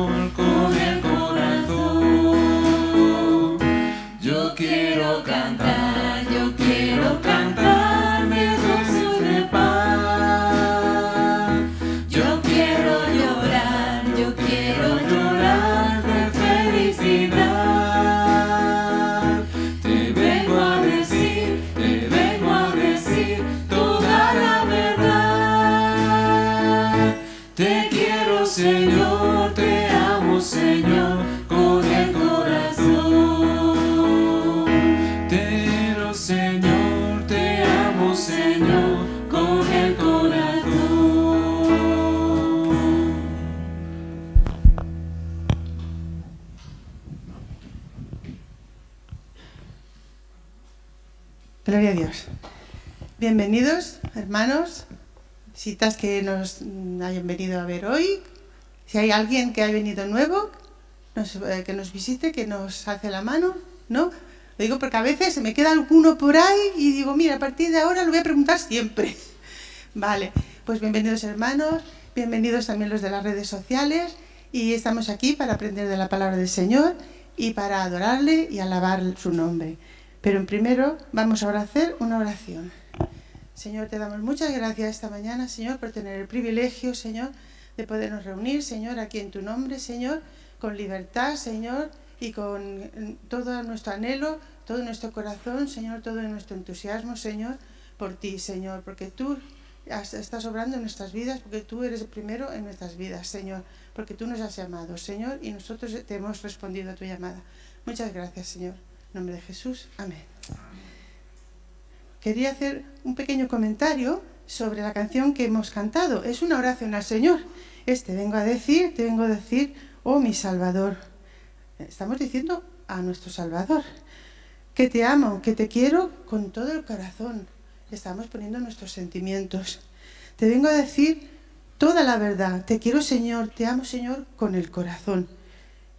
Señor, con el corazón. Yo quiero cantar de gozo y de paz. Yo quiero llorar de felicidad. Te vengo a decir toda la verdad. Te quiero, Señor, te amo, Señor, con el corazón. Te quiero, Señor, te amo, Señor, con el corazón. Gloria a Dios. Bienvenidos, hermanos, visitas que nos hayan venido a ver hoy. Si hay alguien que ha venido nuevo, que nos visite, que nos alce la mano, ¿no? Lo digo porque a veces se me queda alguno por ahí y digo, mira, a partir de ahora lo voy a preguntar siempre. Vale, pues bienvenidos hermanos, bienvenidos también los de las redes sociales, y estamos aquí para aprender de la palabra del Señor y para adorarle y alabar su nombre. Pero en primero vamos ahora a hacer una oración. Señor, te damos muchas gracias esta mañana, Señor, por tener el privilegio, Señor, de podernos reunir, Señor, aquí en tu nombre, Señor, con libertad, Señor, y con todo nuestro anhelo, todo nuestro corazón, Señor, todo nuestro entusiasmo, Señor, por ti, Señor, porque tú estás obrando en nuestras vidas, porque tú eres el primero en nuestras vidas, Señor, porque tú nos has llamado, Señor, y nosotros te hemos respondido a tu llamada. Muchas gracias, Señor. En nombre de Jesús. Amén. Quería hacer un pequeño comentario sobre la canción que hemos cantado. Es una oración al Señor. Te vengo a decir, oh mi Salvador. Estamos diciendo a nuestro Salvador que te amo, que te quiero con todo el corazón. Estamos poniendo nuestros sentimientos. Te vengo a decir toda la verdad. Te quiero, Señor, te amo, Señor, con el corazón.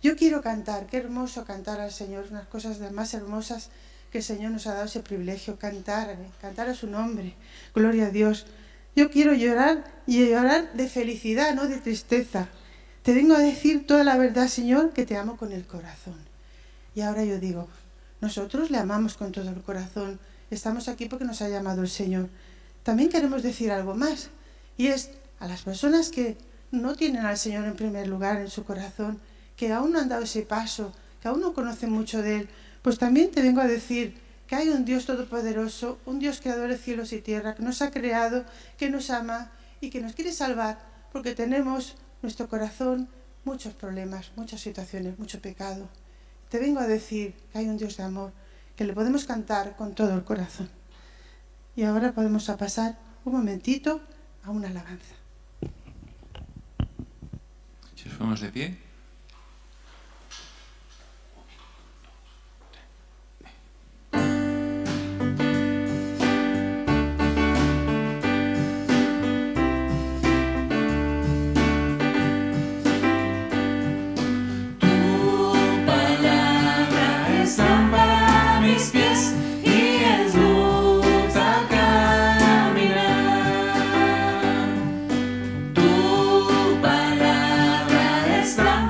Yo quiero cantar, qué hermoso cantar al Señor, unas cosas de las más hermosas que el Señor nos ha dado ese privilegio, cantar a su nombre, gloria a Dios. Yo quiero llorar y llorar de felicidad, no de tristeza. Te vengo a decir toda la verdad, Señor, que te amo con el corazón. Y ahora yo digo, nosotros le amamos con todo el corazón, estamos aquí porque nos ha llamado el Señor. También queremos decir algo más, y es a las personas que no tienen al Señor en primer lugar en su corazón, que aún no han dado ese paso, que aún no conocen mucho de Él, pues también te vengo a decir que hay un Dios todopoderoso, un Dios creador de cielos y tierra, que nos ha creado, que nos ama y que nos quiere salvar, porque tenemos nuestro corazón muchos problemas, muchas situaciones, mucho pecado. Te vengo a decir que hay un Dios de amor, que le podemos cantar con todo el corazón. Y ahora podemos pasar un momentito a una alabanza. Si nos ponemos de pie. Tu palabra es lámpara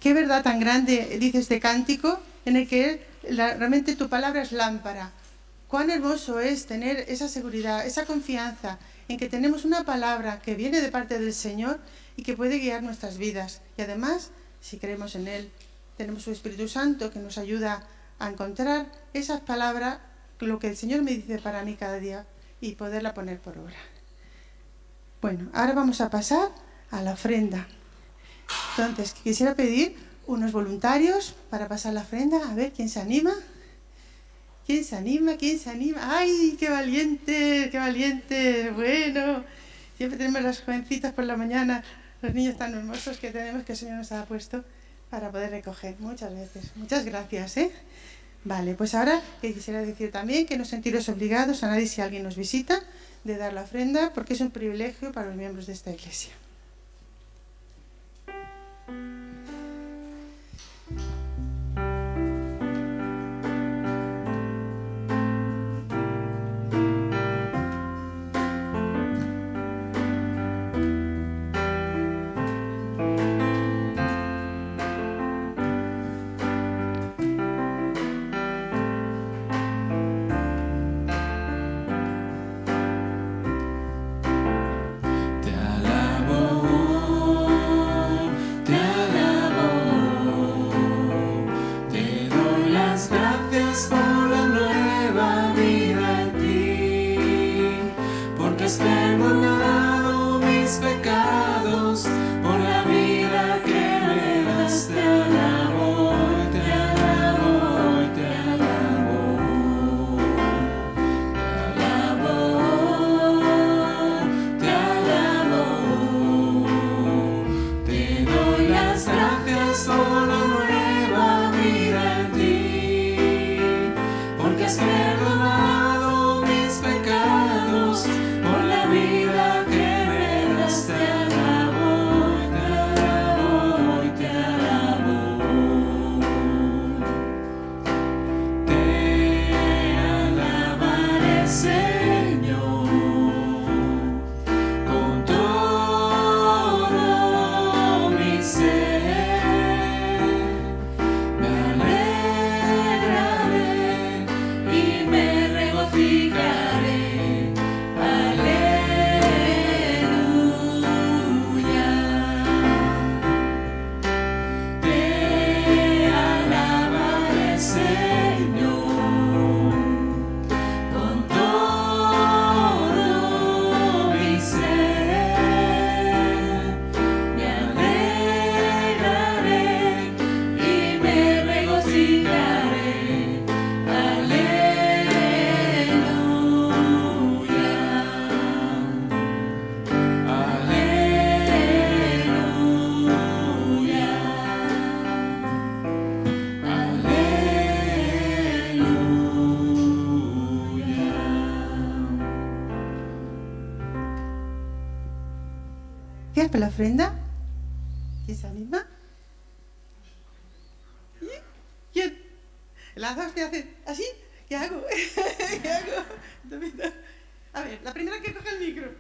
qué verdad tan grande dice este cántico en el que realmente tu palabra es lámpara. Cuán hermoso es tener esa seguridad, esa confianza en que tenemos una palabra que viene de parte del Señor y que puede guiar nuestras vidas. Y además, si creemos en Él, tenemos su Espíritu Santo que nos ayuda a encontrar esas palabras, lo que el Señor me dice para mí cada día, y poderla poner por obra. Bueno, ahora vamos a pasar a la ofrenda. Entonces, quisiera pedir unos voluntarios para pasar la ofrenda. A ver, ¿quién se anima? ¿Quién se anima? ¿Quién se anima? ¡Ay, qué valiente! ¡Qué valiente! Bueno, siempre tenemos las jovencitas por la mañana, los niños tan hermosos que tenemos que el Señor nos ha puesto para poder recoger muchas veces. Muchas gracias, ¿eh? Vale, pues ahora quisiera decir también que no sentiros obligados a nadie si alguien nos visita de dar la ofrenda, porque es un privilegio para los miembros de esta iglesia. ¿Para la ofrenda? ¿Quién se anima? ¿Quién? Las dos que hacen así. ¿Qué hago? ¿Qué hago? A ver, la primera que coge el micro.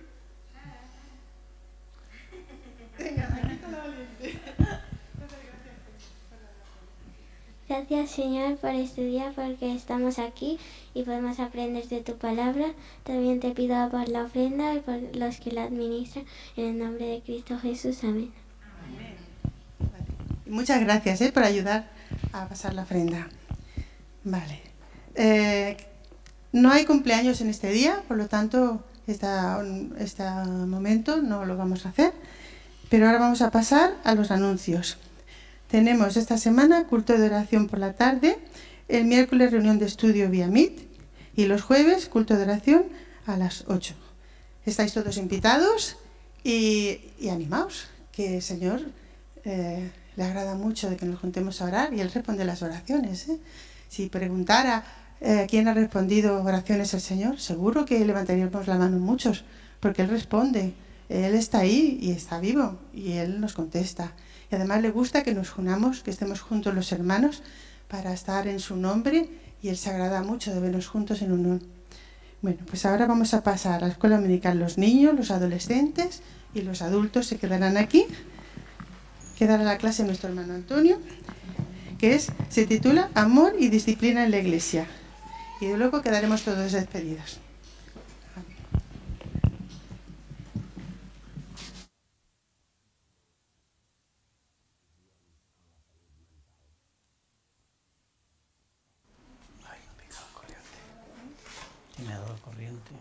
Venga, aquí está la valiente. Gracias, Señor, por este día, porque estamos aquí y podemos aprender de tu palabra. También te pido por la ofrenda y por los que la administran, en el nombre de Cristo Jesús. Amén. Amén. Vale. Muchas gracias por ayudar a pasar la ofrenda. Vale. No hay cumpleaños en este día, por lo tanto, este momento no lo vamos a hacer. Pero ahora vamos a pasar a los anuncios. Tenemos esta semana culto de oración por la tarde, el miércoles reunión de estudio vía Meet y los jueves culto de oración a las 8. Estáis todos invitados y animaos, que el Señor le agrada mucho de que nos juntemos a orar y Él responde las oraciones. Si preguntara quién ha respondido oraciones al Señor, seguro que levantaríamos la mano muchos, porque Él responde. Él está ahí y está vivo y Él nos contesta. Y además le gusta que nos unamos, que estemos juntos los hermanos para estar en su nombre y Él se agrada mucho de vernos juntos en unión. Bueno, pues ahora vamos a pasar a la escuela dominical. Los niños, los adolescentes y los adultos se quedarán aquí. que dará la clase nuestro hermano Antonio, que se titula Amor y disciplina en la Iglesia. Y luego quedaremos todos despedidos. Me ha dado corriente.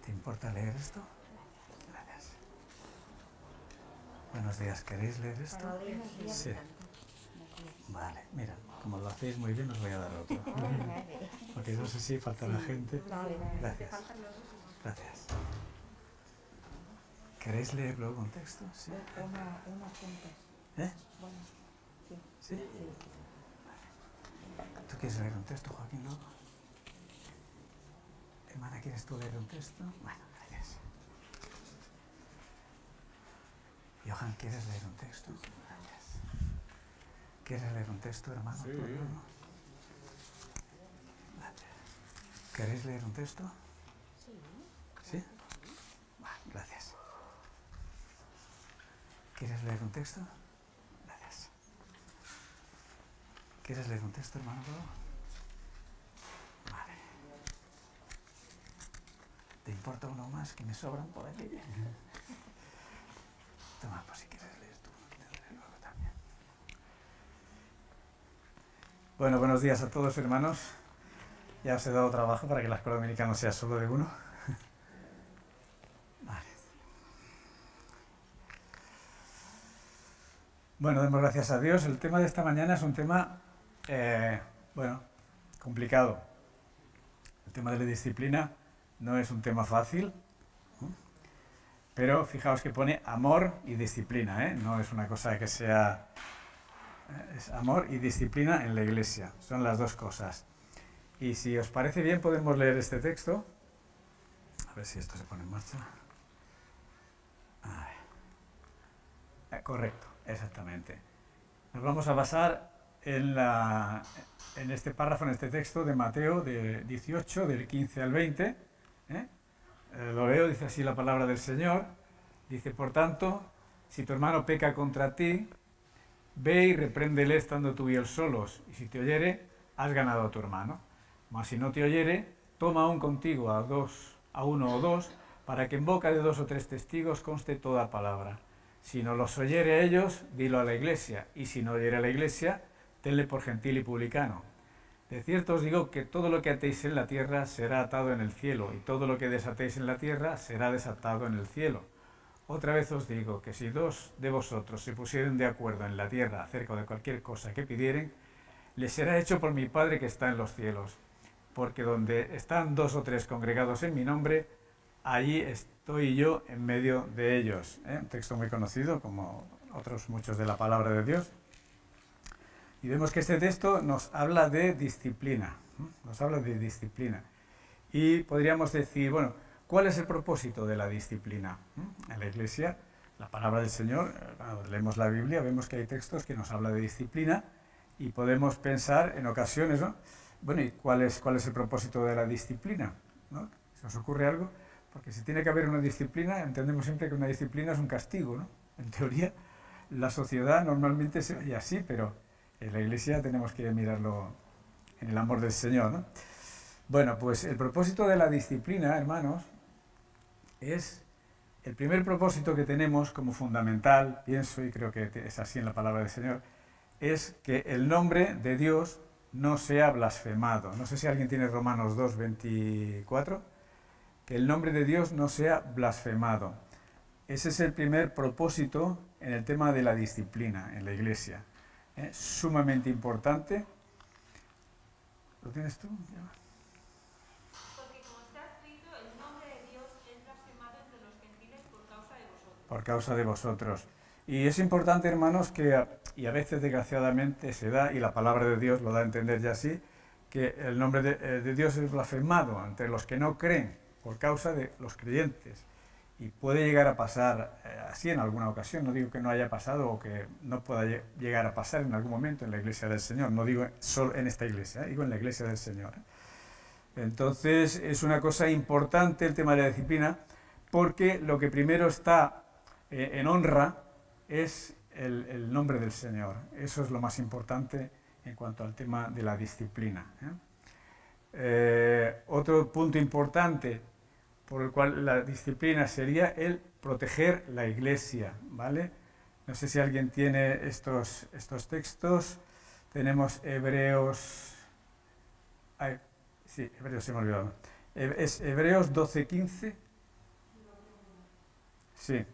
¿Te importa leer esto? Gracias. Buenos días, ¿queréis leer esto? Sí. Vale, mira, como lo hacéis muy bien os voy a dar otro. Porque no sé si falta la gente. Gracias. Gracias. ¿Queréis leer luego un texto? Sí. ¿Eh? ¿Sí? ¿Tú quieres leer un texto, Joaquín, luego? Hermana, ¿quieres tú leer un texto? Bueno, gracias. Johan, ¿quieres leer un texto? Gracias. ¿Quieres leer un texto, hermano? Sí. Gracias. ¿Queréis leer un texto? Sí. ¿Sí? Bueno, gracias. ¿Quieres leer un texto? Gracias. ¿Quieres leer un texto, hermano? Vale. ¿Te importa uno más que me sobran por aquí? Toma, pues si quieres leer tú, te daré luego también. Bueno, buenos días a todos, hermanos. Ya os he dado trabajo para que la escuela dominical no sea solo de uno. Vale. Bueno, demos gracias a Dios. El tema de esta mañana es un tema, bueno, complicado. El tema de la disciplina no es un tema fácil. Pero fijaos que pone amor y disciplina, ¿eh? No es una cosa que sea... Es amor y disciplina en la Iglesia. Son las dos cosas. Y si os parece bien podemos leer este texto. A ver si esto se pone en marcha. A ver. Correcto, exactamente. Nos vamos a basar en este párrafo, en este texto de Mateo de 18, del 15 al 20, ¿eh? Lo leo, dice así la palabra del Señor, dice, por tanto, si tu hermano peca contra ti, ve y repréndele estando tú y él solos, y si te oyere, has ganado a tu hermano. Mas si no te oyere, toma aún contigo a uno o dos, para que en boca de 2 o 3 testigos conste toda palabra. Si no los oyere a ellos, dilo a la Iglesia, y si no oyere a la Iglesia, tenle por gentil y publicano. De cierto os digo que todo lo que atéis en la tierra será atado en el cielo, y todo lo que desatéis en la tierra será desatado en el cielo. Otra vez os digo que si 2 de vosotros se pusieren de acuerdo en la tierra acerca de cualquier cosa que pidieren, les será hecho por mi Padre que está en los cielos. Porque donde están 2 o 3 congregados en mi nombre, allí estoy yo en medio de ellos. Un texto muy conocido, como otros muchos de la palabra de Dios. Y vemos que este texto nos habla de disciplina, nos habla de disciplina. Y podríamos decir, bueno, ¿cuál es el propósito de la disciplina? En la Iglesia, la palabra del Señor, cuando leemos la Biblia, vemos que hay textos que nos hablan de disciplina y podemos pensar en ocasiones, ¿no? Bueno, ¿y cuál es el propósito de la disciplina? ¿No? ¿Se os ocurre algo? Porque si tiene que haber una disciplina, entendemos siempre que una disciplina es un castigo, ¿no? En teoría, la sociedad normalmente se oye así, pero en la Iglesia tenemos que mirarlo en el amor del Señor, ¿no? Bueno, pues el propósito de la disciplina, hermanos, es el primer propósito que tenemos como fundamental, pienso, y creo que es así en la palabra del Señor, es que el nombre de Dios no sea blasfemado. No sé si alguien tiene Romanos 2, 24, que el nombre de Dios no sea blasfemado. Ese es el primer propósito en el tema de la disciplina en la Iglesia. Es sumamente importante. ¿Lo tienes tú? Porque como está escrito, el nombre de Dios es blasfemado entre los gentiles por causa de vosotros. Por causa de vosotros. Y es importante, hermanos, y a veces desgraciadamente se da, y la palabra de Dios lo da a entender ya así, que el nombre de Dios es blasfemado entre los que no creen por causa de los creyentes. Y puede llegar a pasar así en alguna ocasión. No digo que no haya pasado o que no pueda llegar a pasar en algún momento en la iglesia del Señor. No digo solo en esta iglesia, digo en la iglesia del Señor. Entonces es una cosa importante el tema de la disciplina, porque lo que primero está en honra es el nombre del Señor. Eso es lo más importante en cuanto al tema de la disciplina. Otro punto importante por el cual la disciplina sería el proteger la iglesia, ¿vale? No sé si alguien tiene estos textos. Tenemos Hebreos... Ay, sí, Hebreos se me ha olvidado. ¿Es Hebreos 12:15? Sí.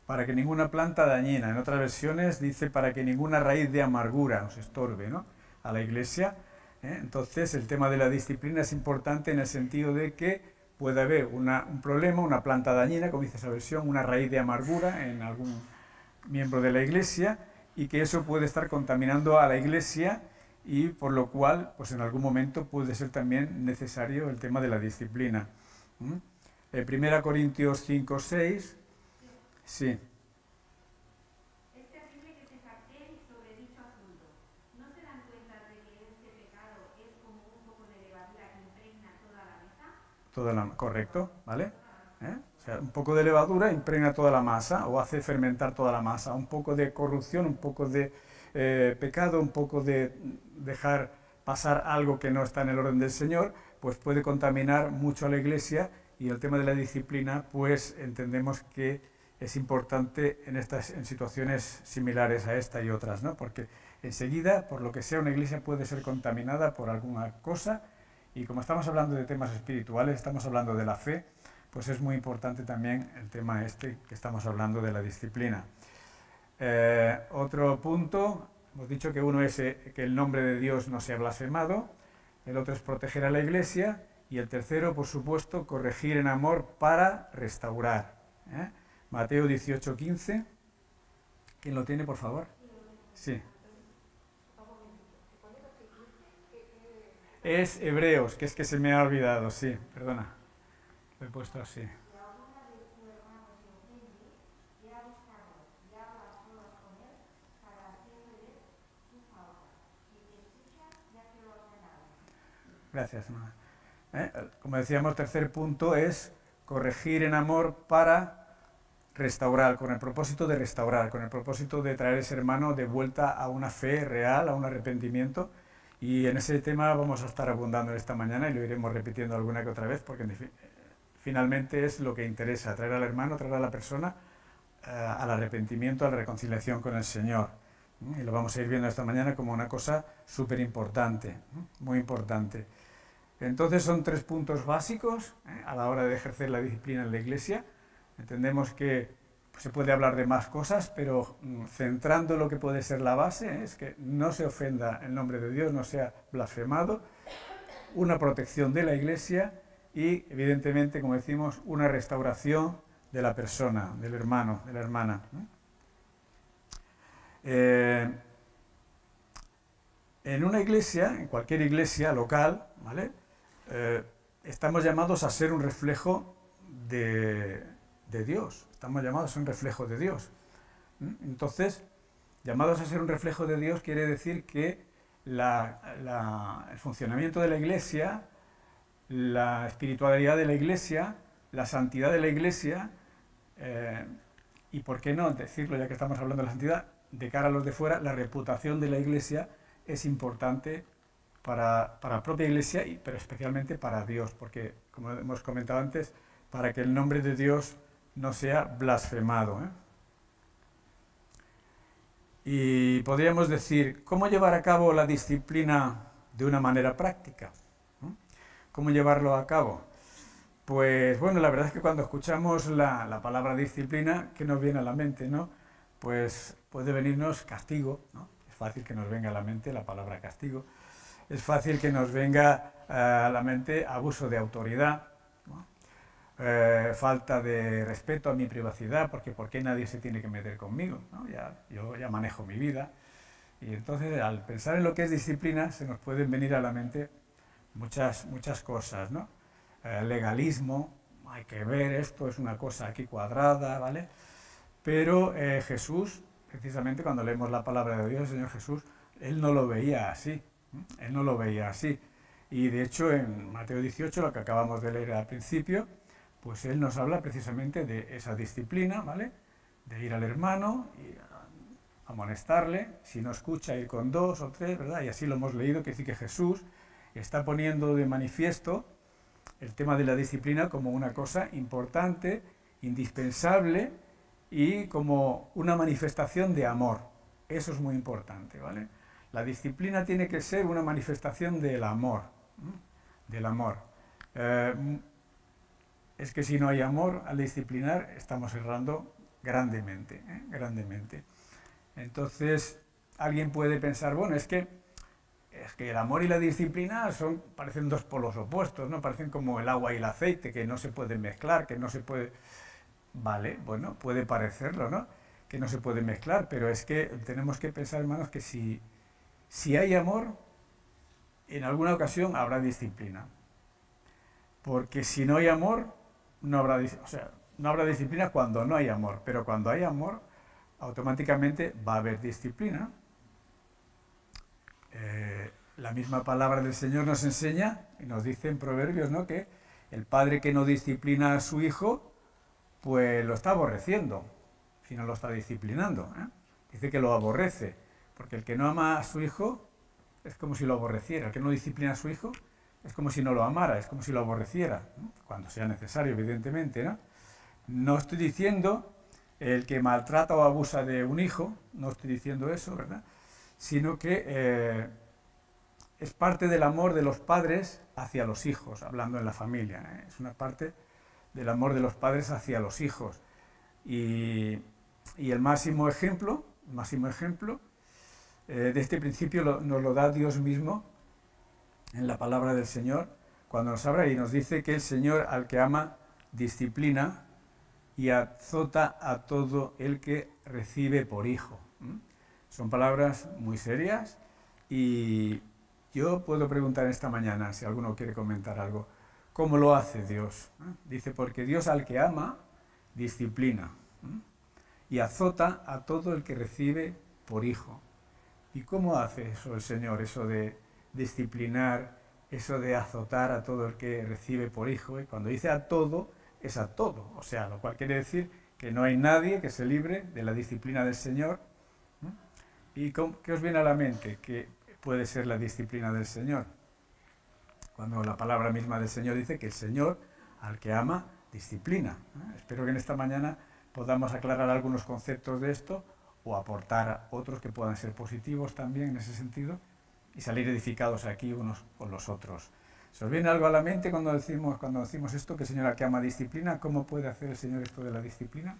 Para que ninguna planta dañina, en otras versiones dice para que ninguna raíz de amargura os estorbe, ¿no?, a la iglesia. Entonces el tema de la disciplina es importante en el sentido de que puede haber un problema, una planta dañina, como dice esa versión, una raíz de amargura en algún miembro de la iglesia, y que eso puede estar contaminando a la iglesia, y por lo cual pues en algún momento puede ser también necesario el tema de la disciplina. 1 Corintios 5:6. Sí. Es terrible que se jacten sobre dicho asunto. ¿No se dan cuenta de que este pecado es como un poco de levadura que impregna toda la mesa? Correcto, ¿vale? O sea, un poco de levadura impregna toda la masa o hace fermentar toda la masa. Un poco de corrupción, un poco de pecado, un poco de dejar pasar algo que no está en el orden del Señor, pues puede contaminar mucho a la iglesia. Y el tema de la disciplina, pues entendemos que es importante en situaciones similares a esta y otras, ¿no? Porque enseguida, por lo que sea, una iglesia puede ser contaminada por alguna cosa, y como estamos hablando de temas espirituales, estamos hablando de la fe, pues es muy importante también el tema este que estamos hablando de la disciplina. Otro punto, hemos dicho que uno es que el nombre de Dios no sea blasfemado, el otro es proteger a la iglesia, y el tercero, por supuesto, corregir en amor para restaurar. Mateo 18:15. ¿Quién lo tiene, por favor? Sí. Es Hebreos, que es que se me ha olvidado, sí, perdona. Lo he puesto así. Gracias, hermana. Como decíamos, tercer punto es corregir en amor para restaurar, con el propósito de restaurar, con el propósito de traer a ese hermano de vuelta a una fe real, a un arrepentimiento. Y en ese tema vamos a estar abundando esta mañana, y lo iremos repitiendo alguna que otra vez, porque finalmente es lo que interesa, traer al hermano, traer a la persona al arrepentimiento, a la reconciliación con el Señor. Y lo vamos a ir viendo esta mañana como una cosa súper importante, muy importante. Entonces son 3 puntos básicos a la hora de ejercer la disciplina en la iglesia. Entendemos que se puede hablar de más cosas, pero centrando lo que puede ser la base, es que no se ofenda el nombre de Dios, no sea blasfemado, una protección de la iglesia y, evidentemente, como decimos, una restauración de la persona, del hermano, de la hermana. En una iglesia, en cualquier iglesia local, ¿vale?, estamos llamados a ser un reflejo de Dios, estamos llamados a ser un reflejo de Dios. Entonces, llamados a ser un reflejo de Dios quiere decir que el funcionamiento de la iglesia, la espiritualidad de la iglesia, la santidad de la iglesia, y por qué no decirlo ya que estamos hablando de la santidad, de cara a los de fuera, la reputación de la iglesia es importante para la propia iglesia, pero especialmente para Dios, porque, como hemos comentado antes, para que el nombre de Dios no sea blasfemado. Y podríamos decir, ¿cómo llevar a cabo la disciplina de una manera práctica? ¿Cómo llevarlo a cabo? Pues bueno, la verdad es que cuando escuchamos la palabra disciplina, ¿qué nos viene a la mente, no? pues puede venirnos castigo, ¿no? Es fácil que nos venga a la mente la palabra castigo. Es fácil que nos venga a la mente abuso de autoridad, ¿no? Falta de respeto a mi privacidad, porque ¿por qué nadie se tiene que meter conmigo? ¿No? Yo ya manejo mi vida. Y entonces, al pensar en lo que es disciplina, se nos pueden venir a la mente muchas cosas, ¿no? Legalismo, hay que ver, esto es una cosa aquí cuadrada, ¿vale? Pero Jesús, precisamente cuando leemos la palabra de Dios, el Señor Jesús, Él no lo veía así. Él no lo veía así. Y de hecho en Mateo 18, lo que acabamos de leer al principio, pues Él nos habla precisamente de esa disciplina, ¿vale? De ir al hermano y amonestarle, si no escucha, ir con 2 o 3, ¿verdad? Y así lo hemos leído, que sí que Jesús está poniendo de manifiesto el tema de la disciplina como una cosa importante, indispensable y como una manifestación de amor. Eso es muy importante, ¿vale? La disciplina tiene que ser una manifestación del amor, ¿eh? Del amor. Es que si no hay amor al disciplinar, estamos errando grandemente, grandemente. Entonces, alguien puede pensar, bueno, es que el amor y la disciplina parecen 2 polos opuestos, ¿no? Parecen como el agua y el aceite, que no se pueden mezclar, que no se puede... Vale, bueno, puede parecerlo, ¿no? Que no se puede mezclar, pero es que tenemos que pensar, hermanos, que si hay amor, en alguna ocasión habrá disciplina. Porque si no hay amor, no habrá disciplina cuando no hay amor, pero cuando hay amor, automáticamente va a haber disciplina. La misma palabra del Señor nos enseña, y nos dice en Proverbios, ¿no?, que el padre que no disciplina a su hijo, pues lo está aborreciendo, si no lo está disciplinando, ¿eh? Dice que lo aborrece, porque el que no ama a su hijo es como si lo aborreciera. El que no disciplina a su hijo es como si no lo amara, es como si lo aborreciera, ¿no? Cuando sea necesario, evidentemente, ¿no? No estoy diciendo el que maltrata o abusa de un hijo, no estoy diciendo eso, ¿verdad? Sino que es parte del amor de los padres hacia los hijos, hablando en la familia, ¿eh? Es una parte del amor de los padres hacia los hijos. Y el máximo ejemplo de este principio nos lo da Dios mismo en la palabra del Señor, cuando nos habla y nos dice que el Señor al que ama disciplina y azota a todo el que recibe por hijo. Son palabras muy serias y yo puedo preguntar esta mañana, si alguno quiere comentar algo, ¿cómo lo hace Dios? Dice, porque Dios al que ama disciplina y azota a todo el que recibe por hijo. ¿Y cómo hace eso el Señor, eso de disciplinar, eso de azotar a todo el que recibe por hijo? Y cuando dice a todo, es a todo, o sea, lo cual quiere decir que no hay nadie que se libre de la disciplina del Señor. ¿Y qué os viene a la mente que puede ser la disciplina del Señor? Cuando la palabra misma del Señor dice que el Señor al que ama disciplina. Espero que en esta mañana podamos aclarar algunos conceptos de esto o aportar otros que puedan ser positivos también en ese sentido y salir edificados aquí unos con los otros. ¿Se os viene algo a la mente cuando decimos esto, que el Señor al que ama disciplina? ¿Cómo puede hacer el Señor esto de la disciplina?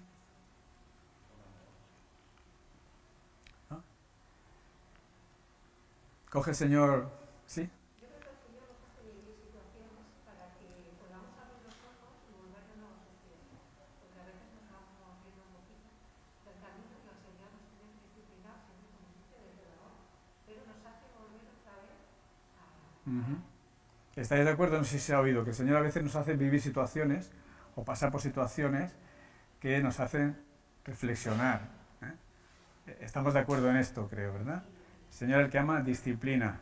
¿No? ¿Coge el Señor? ¿Sí? Yo creo que el Señor nos hace vivir situaciones para que podamos abrir los ojos y volvernos despiertos. Porque a veces nos vamos viendo un poquito del camino que el Señor nos tiene que disciplinar, siempre como dice, desde el amor. Pero nos hace volver otra vez a... ¿Estáis de acuerdo? No sé si se ha oído que el Señor a veces nos hace vivir situaciones o pasar por situaciones que nos hacen reflexionar, ¿eh? Estamos de acuerdo en esto, creo, ¿verdad? El Señor el que ama disciplina.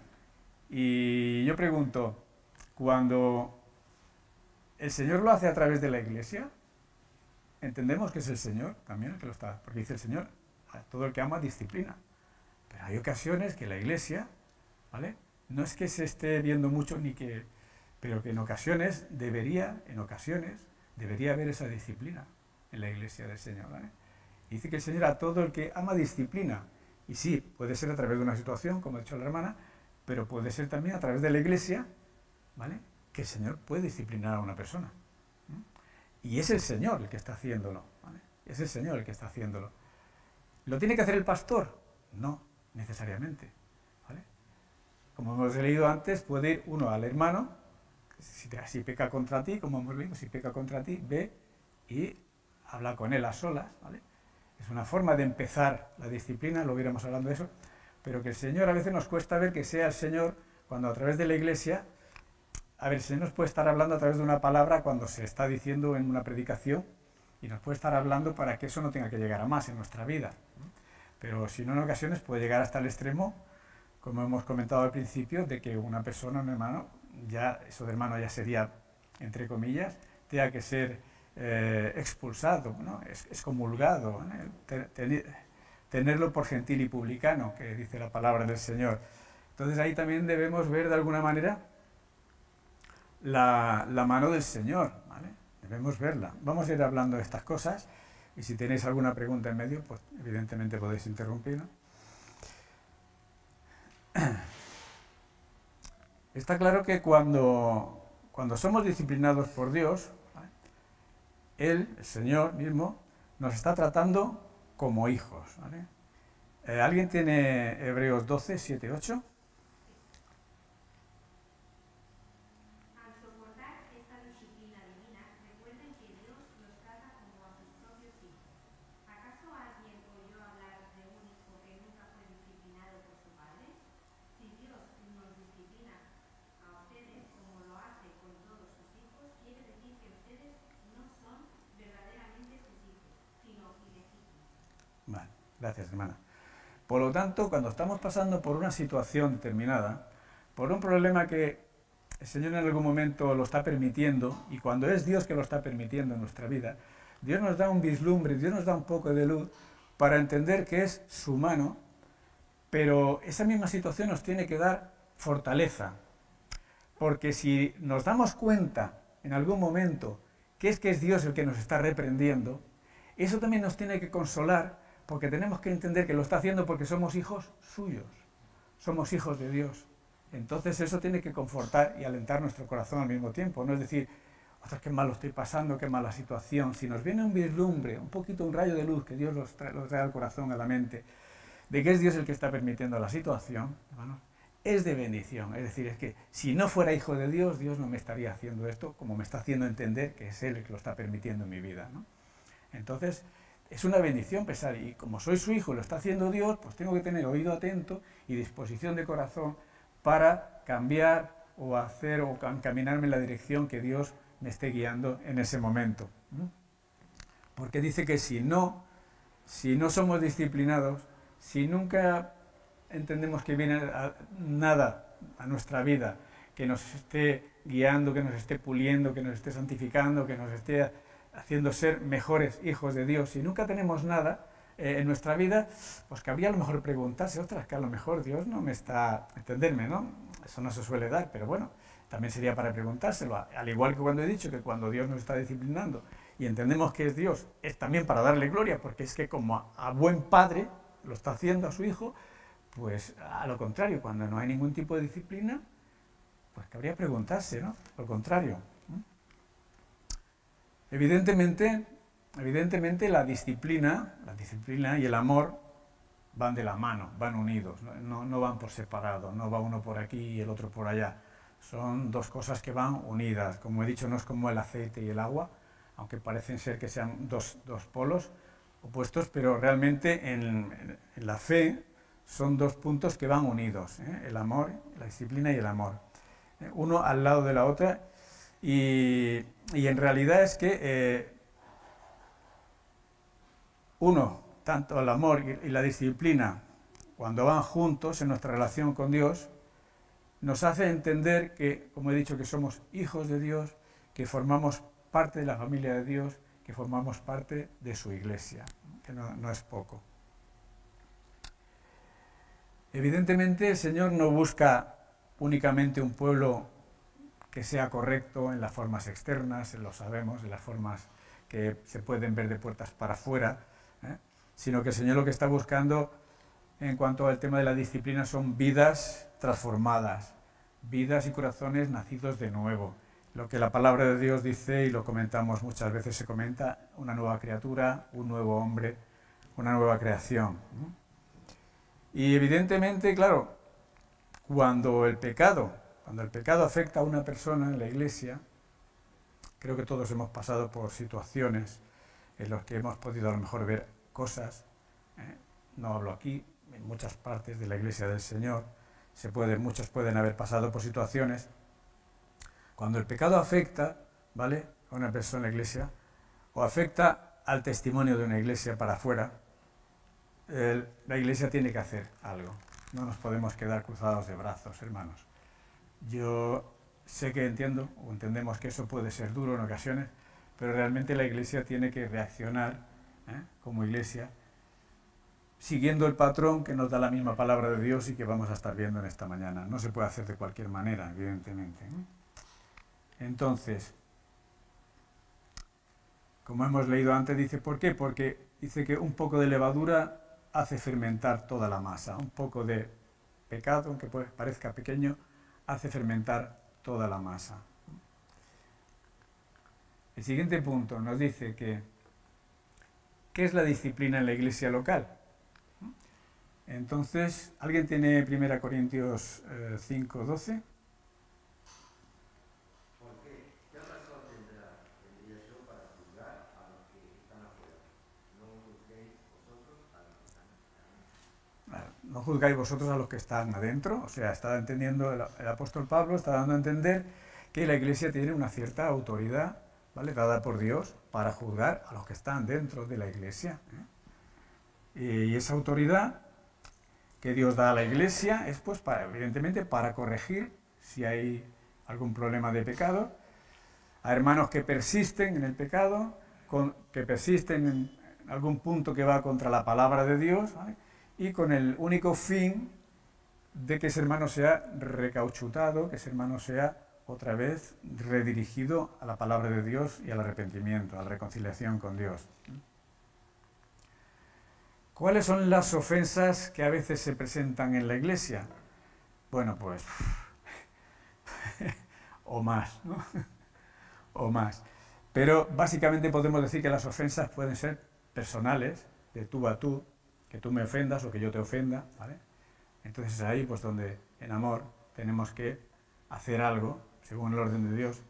Y yo pregunto, cuando el Señor lo hace a través de la Iglesia, entendemos que es el Señor también el que lo está, porque dice el Señor, a todo el que ama disciplina. Pero hay ocasiones que la Iglesia, ¿vale?, no es que se esté viendo mucho, pero que en ocasiones debería haber esa disciplina en la Iglesia del Señor, ¿vale? Y dice que el Señor a todo el que ama disciplina. Y sí, puede ser a través de una situación, como ha dicho la hermana, pero puede ser también a través de la Iglesia, ¿vale?, que el Señor puede disciplinar a una persona. Y es el Señor el que está haciéndolo, ¿vale? Es el Señor el que está haciéndolo. ¿Lo tiene que hacer el pastor? No, necesariamente. ¿Vale? Como hemos leído antes, puede ir uno al hermano, si peca contra ti, como hemos leído, si peca contra ti, ve y habla con él a solas. ¿Vale? Es una forma de empezar la disciplina, lo hubiéramos hablando de eso, pero que el Señor a veces nos cuesta ver que sea el Señor cuando a través de la Iglesia, a ver, el Señor nos puede estar hablando a través de una palabra cuando se está diciendo en una predicación y nos puede estar hablando para que eso no tenga que llegar a más en nuestra vida. Pero si no, en ocasiones puede llegar hasta el extremo, como hemos comentado al principio, de que una persona, un hermano, ya eso de hermano ya sería, entre comillas, tenga que ser expulsado, ¿no? Excomulgado, ¿no? Tenerlo por gentil y publicano, que dice la palabra del Señor. Entonces ahí también debemos ver de alguna manera la mano del Señor, ¿vale? Debemos verla. Vamos a ir hablando de estas cosas y si tenéis alguna pregunta en medio, pues evidentemente podéis interrumpir, ¿no? Está claro que cuando somos disciplinados por Dios, ¿vale? Él, el Señor mismo, nos está tratando como hijos, ¿vale? ¿Alguien tiene Hebreos 12, 7, 8? Al soportar esta disciplina divina, recuerden que Dios los trata como a sus propios hijos. ¿Acaso alguien oyó hablar de un hijo que nunca fue disciplinado por su padre? Si Dios nos disciplina a ustedes como lo hace con todos sus hijos, quiere decir que ustedes no son verdaderamente sus hijos, sino ilegítimos. Vale, gracias, hermana. Por lo tanto, cuando estamos pasando por una situación determinada, por un problema que el Señor en algún momento lo está permitiendo, y cuando es Dios que lo está permitiendo en nuestra vida, Dios nos da un vislumbre, Dios nos da un poco de luz para entender que es su mano, pero esa misma situación nos tiene que dar fortaleza, porque si nos damos cuenta en algún momento que es Dios el que nos está reprendiendo, eso también nos tiene que consolar, porque tenemos que entender que lo está haciendo porque somos hijos suyos, somos hijos de Dios. Entonces eso tiene que confortar y alentar nuestro corazón al mismo tiempo, no es decir, ostras, qué mal lo estoy pasando, qué mala situación. Si nos viene un vislumbre, un poquito, un rayo de luz que Dios los trae al corazón, a la mente, de que es Dios el que está permitiendo la situación, hermanos, es de bendición. Es decir, es que si no fuera hijo de Dios, Dios no me estaría haciendo esto como me está haciendo entender que es Él el que lo está permitiendo en mi vida, ¿no? Entonces, es una bendición pensar, y como soy su hijo y lo está haciendo Dios, pues tengo que tener oído atento y disposición de corazón para cambiar o hacer o encaminarme en la dirección que Dios me esté guiando en ese momento. Porque dice que si no somos disciplinados, si nunca entendemos que viene nada a nuestra vida que nos esté guiando, que nos esté puliendo, que nos esté santificando, que nos esté haciendo ser mejores hijos de Dios, si nunca tenemos nada en nuestra vida, pues cabría a lo mejor preguntarse, ostras, que a lo mejor Dios no me está, entenderme, ¿no? Eso no se suele dar, pero bueno, también sería para preguntárselo, al igual que cuando he dicho que cuando Dios nos está disciplinando y entendemos que es Dios, es también para darle gloria, porque es que como a buen padre lo está haciendo a su hijo, pues a lo contrario, cuando no hay ningún tipo de disciplina, pues cabría preguntarse, ¿no? Lo contrario. Evidentemente la disciplina y el amor van de la mano, van unidos, no van por separado, no va uno por aquí y el otro por allá. Son dos cosas que van unidas. Como he dicho, no es como el aceite y el agua, aunque parecen ser que sean dos polos opuestos, pero realmente en la fe son dos puntos que van unidos, ¿eh? El amor, la disciplina y el amor. Uno al lado de la otra, y en realidad es que tanto el amor y la disciplina, cuando van juntos en nuestra relación con Dios, nos hace entender que, como he dicho, que somos hijos de Dios, que formamos parte de la familia de Dios, que formamos parte de su iglesia, que no es poco. Evidentemente el Señor no busca únicamente un pueblo que sea correcto en las formas externas, lo sabemos, en las formas que se pueden ver de puertas para afuera, sino que el Señor lo que está buscando en cuanto al tema de la disciplina son vidas transformadas, vidas y corazones nacidos de nuevo. Lo que la palabra de Dios dice, y lo comentamos muchas veces, se comenta una nueva criatura, un nuevo hombre, una nueva creación. Y evidentemente, claro, cuando el pecado afecta a una persona en la iglesia, creo que todos hemos pasado por situaciones en las que hemos podido a lo mejor ver cosas, no hablo aquí, en muchas partes de la iglesia del Señor, muchos pueden haber pasado por situaciones. Cuando el pecado afecta, ¿vale?, a una persona en la iglesia, o afecta al testimonio de una iglesia para afuera, la iglesia tiene que hacer algo. No nos podemos quedar cruzados de brazos, hermanos. Yo sé que entendemos que eso puede ser duro en ocasiones, pero realmente la iglesia tiene que reaccionar, como iglesia, siguiendo el patrón que nos da la misma palabra de Dios y que vamos a estar viendo en esta mañana. No se puede hacer de cualquier manera, evidentemente. Entonces, como hemos leído antes, dice, ¿por qué? Porque dice que un poco de levadura hace fermentar toda la masa. Un poco de pecado, aunque parezca pequeño, hace fermentar toda la masa. El siguiente punto nos dice que ¿qué es la disciplina en la iglesia local? Entonces, ¿alguien tiene 1 Corintios 5:12? ¿Qué razón tendría yo para juzgar a los que están afuera? No juzguéis vosotros a los que están adentro. No juzgáis vosotros a los que están adentro. O sea, está entendiendo el apóstol Pablo, está dando a entender que la iglesia tiene una cierta autoridad, ¿vale?, dada por Dios para juzgar a los que están dentro de la iglesia. Y esa autoridad que Dios da a la iglesia es, pues, evidentemente, para corregir si hay algún problema de pecado, a hermanos que persisten en el pecado, que persisten en algún punto que va contra la palabra de Dios, ¿vale?, y con el único fin de que ese hermano sea recauchutado, que ese hermano sea otra vez redirigido a la palabra de Dios y al arrepentimiento, a la reconciliación con Dios. ¿Cuáles son las ofensas que a veces se presentan en la iglesia? Bueno, pues, o más, ¿no? O más. Pero básicamente podemos decir que las ofensas pueden ser personales, de tú a tú, que tú me ofendas o que yo te ofenda, ¿vale? Entonces es ahí pues donde en amor tenemos que hacer algo, según el orden de Dios,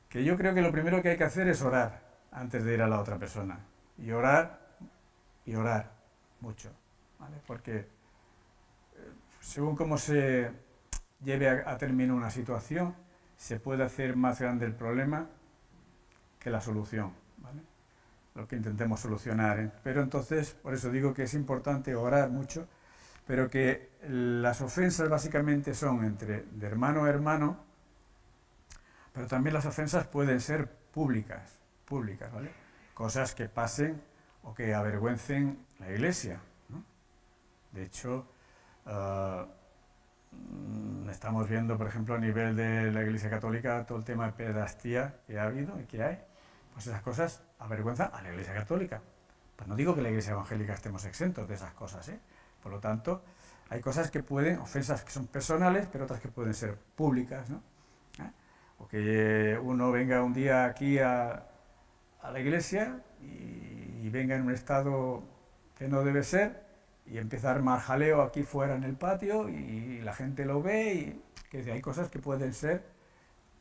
que yo creo que lo primero que hay que hacer es orar antes de ir a la otra persona. Y orar mucho, ¿vale? Porque según cómo se lleve a término una situación, se puede hacer más grande el problema que la solución, ¿vale?, lo que intentemos solucionar. Pero entonces, por eso digo que es importante orar mucho, pero que las ofensas básicamente son de hermano a hermano, pero también las ofensas pueden ser públicas, ¿vale?, cosas que pasen o que avergüencen la iglesia, ¿no? De hecho, estamos viendo, por ejemplo, a nivel de la Iglesia Católica, todo el tema de pederastía que ha habido y que hay, pues esas cosas avergüenzan a la Iglesia Católica. Pues no digo que la Iglesia Evangélica estemos exentos de esas cosas, ¿eh? Por lo tanto, hay cosas que ofensas que son personales, pero otras que pueden ser públicas, ¿no? O que uno venga un día aquí a la iglesia y venga en un estado que no debe ser y empieza a armar jaleo aquí fuera en el patio y la gente lo ve y que hay cosas que pueden ser,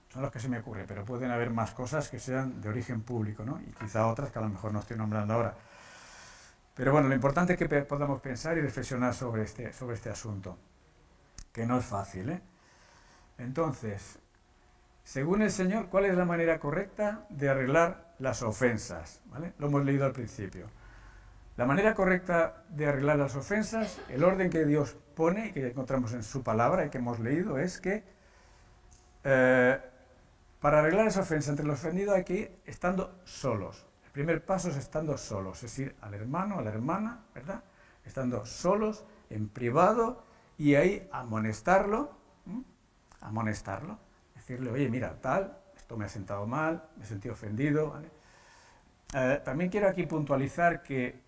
son las que se me ocurre, pero pueden haber más cosas que sean de origen público, ¿no? Y quizá otras que a lo mejor no estoy nombrando ahora. Pero bueno, lo importante es que podamos pensar y reflexionar sobre este asunto, que no es fácil, ¿eh? Entonces, según el Señor, ¿cuál es la manera correcta de arreglar las ofensas? ¿Vale? Lo hemos leído al principio. La manera correcta de arreglar las ofensas, el orden que Dios pone y que encontramos en su palabra y que hemos leído, es que para arreglar esa ofensa entre los ofendidos hay que ir estando solos. El primer paso es estando solos, es ir al hermano, a la hermana, ¿verdad? Estando solos, en privado, y ahí amonestarlo, decirle, oye, mira, tal, esto me ha sentado mal, me he sentido ofendido, ¿vale? También quiero aquí puntualizar que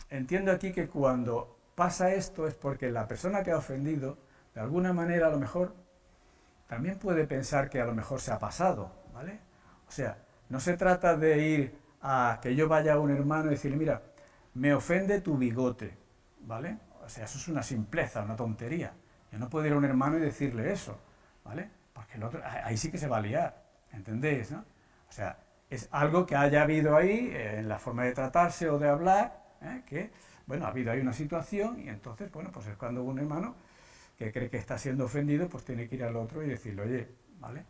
entiendo aquí que cuando pasa esto es porque la persona que ha ofendido, de alguna manera a lo mejor, también puede pensar que a lo mejor se ha pasado, ¿vale? O sea, no se trata de ir a que yo vaya a un hermano y decirle, mira, me ofende tu bigote, ¿vale? O sea, eso es una simpleza, una tontería. Yo no puedo ir a un hermano y decirle eso, ¿vale? Porque el otro, ahí sí que se va a liar, ¿entendéis, no? O sea, es algo que haya habido ahí en la forma de tratarse o de hablar, que, bueno, ha habido ahí una situación y entonces, bueno, pues es cuando un hermano que cree que está siendo ofendido, pues tiene que ir al otro y decirle, oye, ¿vale?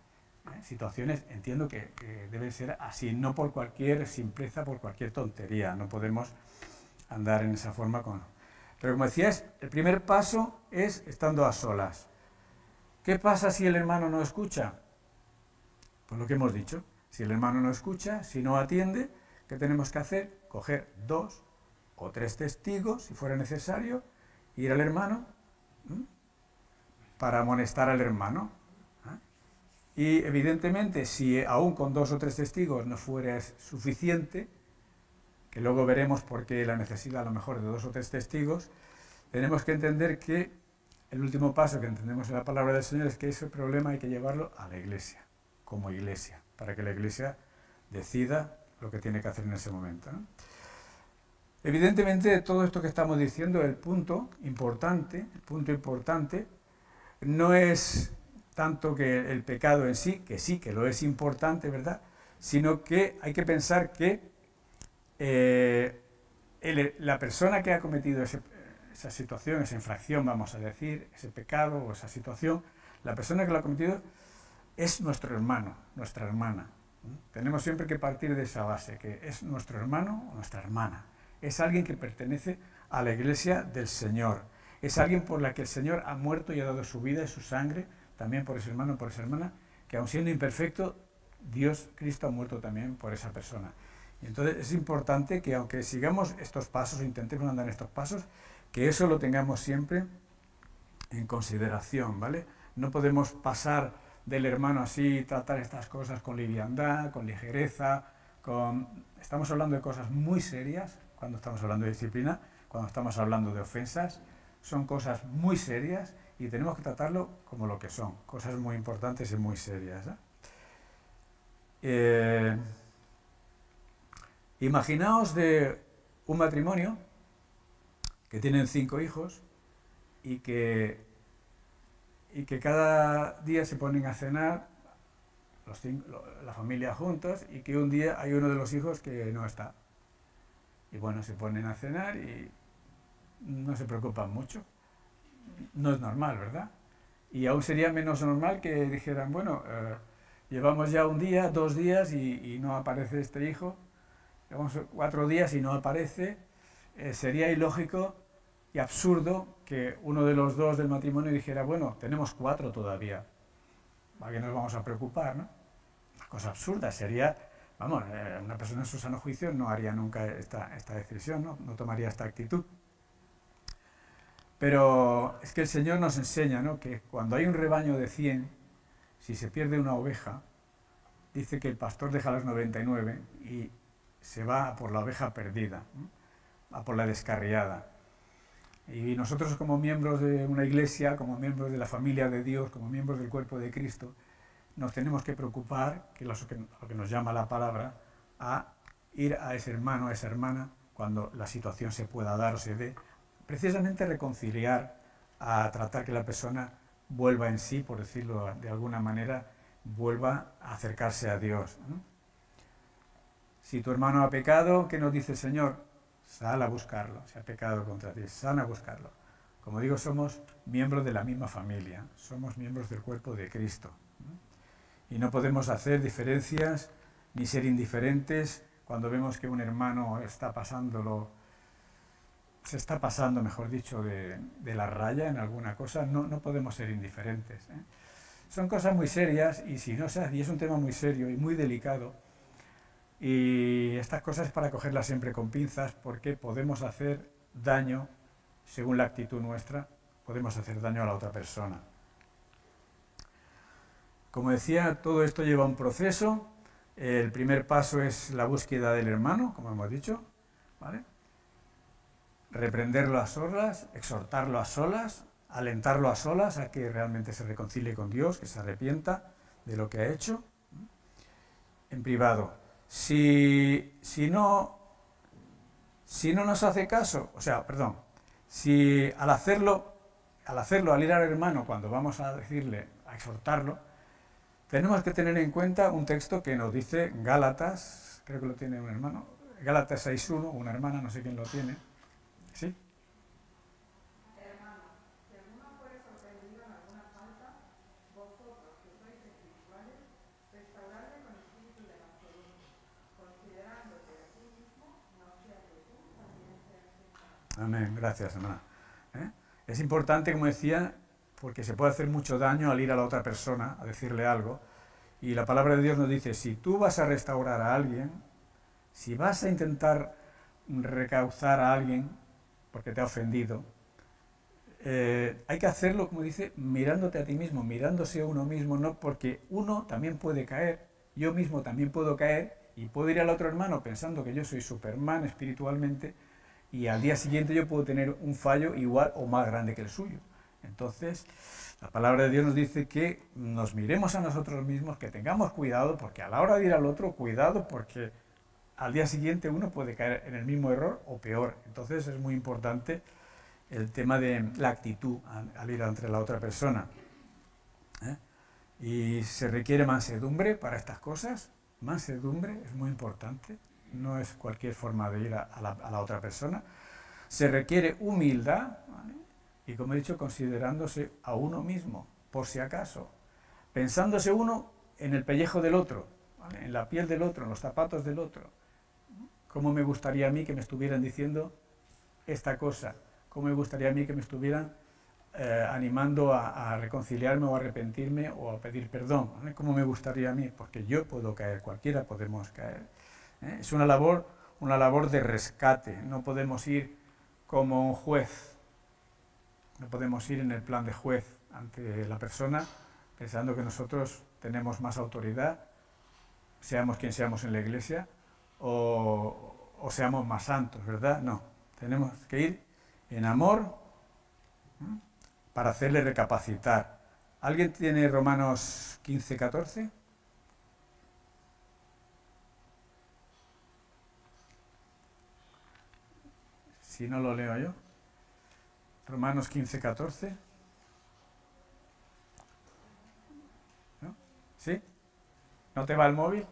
Situaciones, entiendo que deben ser así, no por cualquier simpleza, por cualquier tontería, no podemos andar en esa forma con... Pero como decías, el primer paso es estando a solas. ¿Qué pasa si el hermano no escucha? Pues lo que hemos dicho, si el hermano no escucha, si no atiende, ¿qué tenemos que hacer? Coger 2 o 3 testigos, si fuera necesario, ir al hermano para amonestar al hermano. Y evidentemente, si aún con 2 o 3 testigos no fuera suficiente, que luego veremos por qué la necesidad a lo mejor de 2 o 3 testigos, tenemos que entender que el último paso que entendemos en la palabra del Señor es que ese problema hay que llevarlo a la iglesia, como iglesia, para que la iglesia decida lo que tiene que hacer en ese momento, ¿no? Evidentemente, de todo esto que estamos diciendo, el punto importante no es tanto que el pecado en sí, que lo es importante, ¿verdad? Sino que hay que pensar que la persona que ha cometido esa situación, esa infracción, vamos a decir, ese pecado o esa situación, la persona que lo ha cometido es nuestro hermano, nuestra hermana. Tenemos siempre que partir de esa base, que es nuestro hermano o nuestra hermana. Es alguien que pertenece a la iglesia del Señor. Es alguien por la que el Señor ha muerto y ha dado su vida y su sangre, también por ese hermano, por esa hermana, que aun siendo imperfecto, Dios, Cristo, ha muerto también por esa persona. Y entonces es importante que aunque sigamos estos pasos, intentemos andar en estos pasos, que eso lo tengamos siempre en consideración, ¿vale? No podemos pasar del hermano así, tratar estas cosas con liviandad, con ligereza, Estamos hablando de cosas muy serias, cuando estamos hablando de disciplina, cuando estamos hablando de ofensas, son cosas muy serias y tenemos que tratarlo como lo que son, cosas muy importantes y muy serias, imaginaos de un matrimonio que tienen 5 hijos y que cada día se ponen a cenar la familia juntos y que un día hay uno de los hijos que no está. Y bueno, se ponen a cenar y no se preocupan mucho. No es normal, ¿verdad? Y aún sería menos normal que dijeran, bueno, llevamos ya un día, 2 días y no aparece este hijo. Llevamos 4 días y no aparece. Sería ilógico y absurdo que uno de los 2 del matrimonio dijera, bueno, tenemos 4 todavía. ¿Para qué nos vamos a preocupar, no? Una cosa absurda, sería, vamos, una persona en su sano juicio no haría nunca esta decisión, no tomaría esta actitud. Pero es que el Señor nos enseña, ¿no?, que cuando hay un rebaño de 100, si se pierde una oveja, dice que el pastor deja las 99 y se va por la oveja perdida, va por la descarriada. Y nosotros como miembros de una iglesia, como miembros de la familia de Dios, como miembros del cuerpo de Cristo, nos tenemos que preocupar, que lo que nos llama la palabra, a ir a ese hermano, a esa hermana, cuando la situación se pueda dar o se dé, precisamente reconciliar, a tratar que la persona vuelva en sí, por decirlo de alguna manera, vuelva a acercarse a Dios, ¿no? Si tu hermano ha pecado, ¿qué nos dice el Señor? Sal a buscarlo. Si ha pecado contra ti, sal a buscarlo. Como digo, somos miembros de la misma familia, somos miembros del cuerpo de Cristo. Y no podemos hacer diferencias ni ser indiferentes cuando vemos que un hermano está pasándolo, se está pasando, mejor dicho, de la raya en alguna cosa. No podemos ser indiferentes, ¿eh? Son cosas muy serias y y es un tema muy serio y muy delicado. Y estas cosas para cogerlas siempre con pinzas, porque podemos hacer daño, según la actitud nuestra, podemos hacer daño a la otra persona. Como decía, todo esto lleva un proceso. El primer paso es la búsqueda del hermano, como hemos dicho, ¿vale? Reprenderlo a solas, exhortarlo a solas, alentarlo a solas a que realmente se reconcilie con Dios, que se arrepienta de lo que ha hecho, en privado. Si no nos hace caso, o sea, perdón, si al hacerlo, al ir al hermano, cuando vamos a decirle, a exhortarlo, tenemos que tener en cuenta un texto que nos dice Gálatas, creo que lo tiene un hermano, Gálatas 6.1, una hermana, no sé quién lo tiene, ¿sí? Hermano, si alguno fuere sorprendido en alguna falta, vosotros que sois espirituales, restauradle con espíritu de mansedumbre, considerándote a ti mismo, no sea que tú también seas tentado. Amén, gracias, hermana. Es importante, como decía, porque se puede hacer mucho daño al ir a la otra persona a decirle algo, y la palabra de Dios nos dice, si tú vas a restaurar a alguien, si vas a intentar recauzar a alguien porque te ha ofendido, hay que hacerlo, como dice, mirándote a ti mismo, mirándose a uno mismo, no, porque uno también puede caer, yo mismo también puedo caer, y puedo ir al otro hermano pensando que yo soy Superman espiritualmente, y al día siguiente yo puedo tener un fallo igual o más grande que el suyo. Entonces, la palabra de Dios nos dice que nos miremos a nosotros mismos, que tengamos cuidado, porque a la hora de ir al otro, cuidado, porque al día siguiente uno puede caer en el mismo error o peor. Entonces es muy importante el tema de la actitud al ir entre la otra persona. Y se requiere mansedumbre para estas cosas. Mansedumbre es muy importante. No es cualquier forma de ir a la otra persona. Se requiere humildad, ¿vale? Y como he dicho, considerándose a uno mismo, por si acaso. Pensándose uno en el pellejo del otro, ¿vale? En la piel del otro, en los zapatos del otro. ¿Cómo me gustaría a mí que me estuvieran diciendo esta cosa? ¿Cómo me gustaría a mí que me estuvieran animando a reconciliarme o a arrepentirme o a pedir perdón? ¿Vale? ¿Cómo me gustaría a mí? Porque yo puedo caer, cualquiera podemos caer. Es una labor de rescate. No podemos ir como un juez. No podemos ir en el plan de juez ante la persona pensando que nosotros tenemos más autoridad, seamos quien seamos en la iglesia, o seamos más santos, ¿verdad? No, tenemos que ir en amor para hacerle recapacitar. ¿Alguien tiene Romanos 15:14? Si no lo leo yo. Romanos 15:14. ¿No? ¿Sí? ¿No te va el móvil?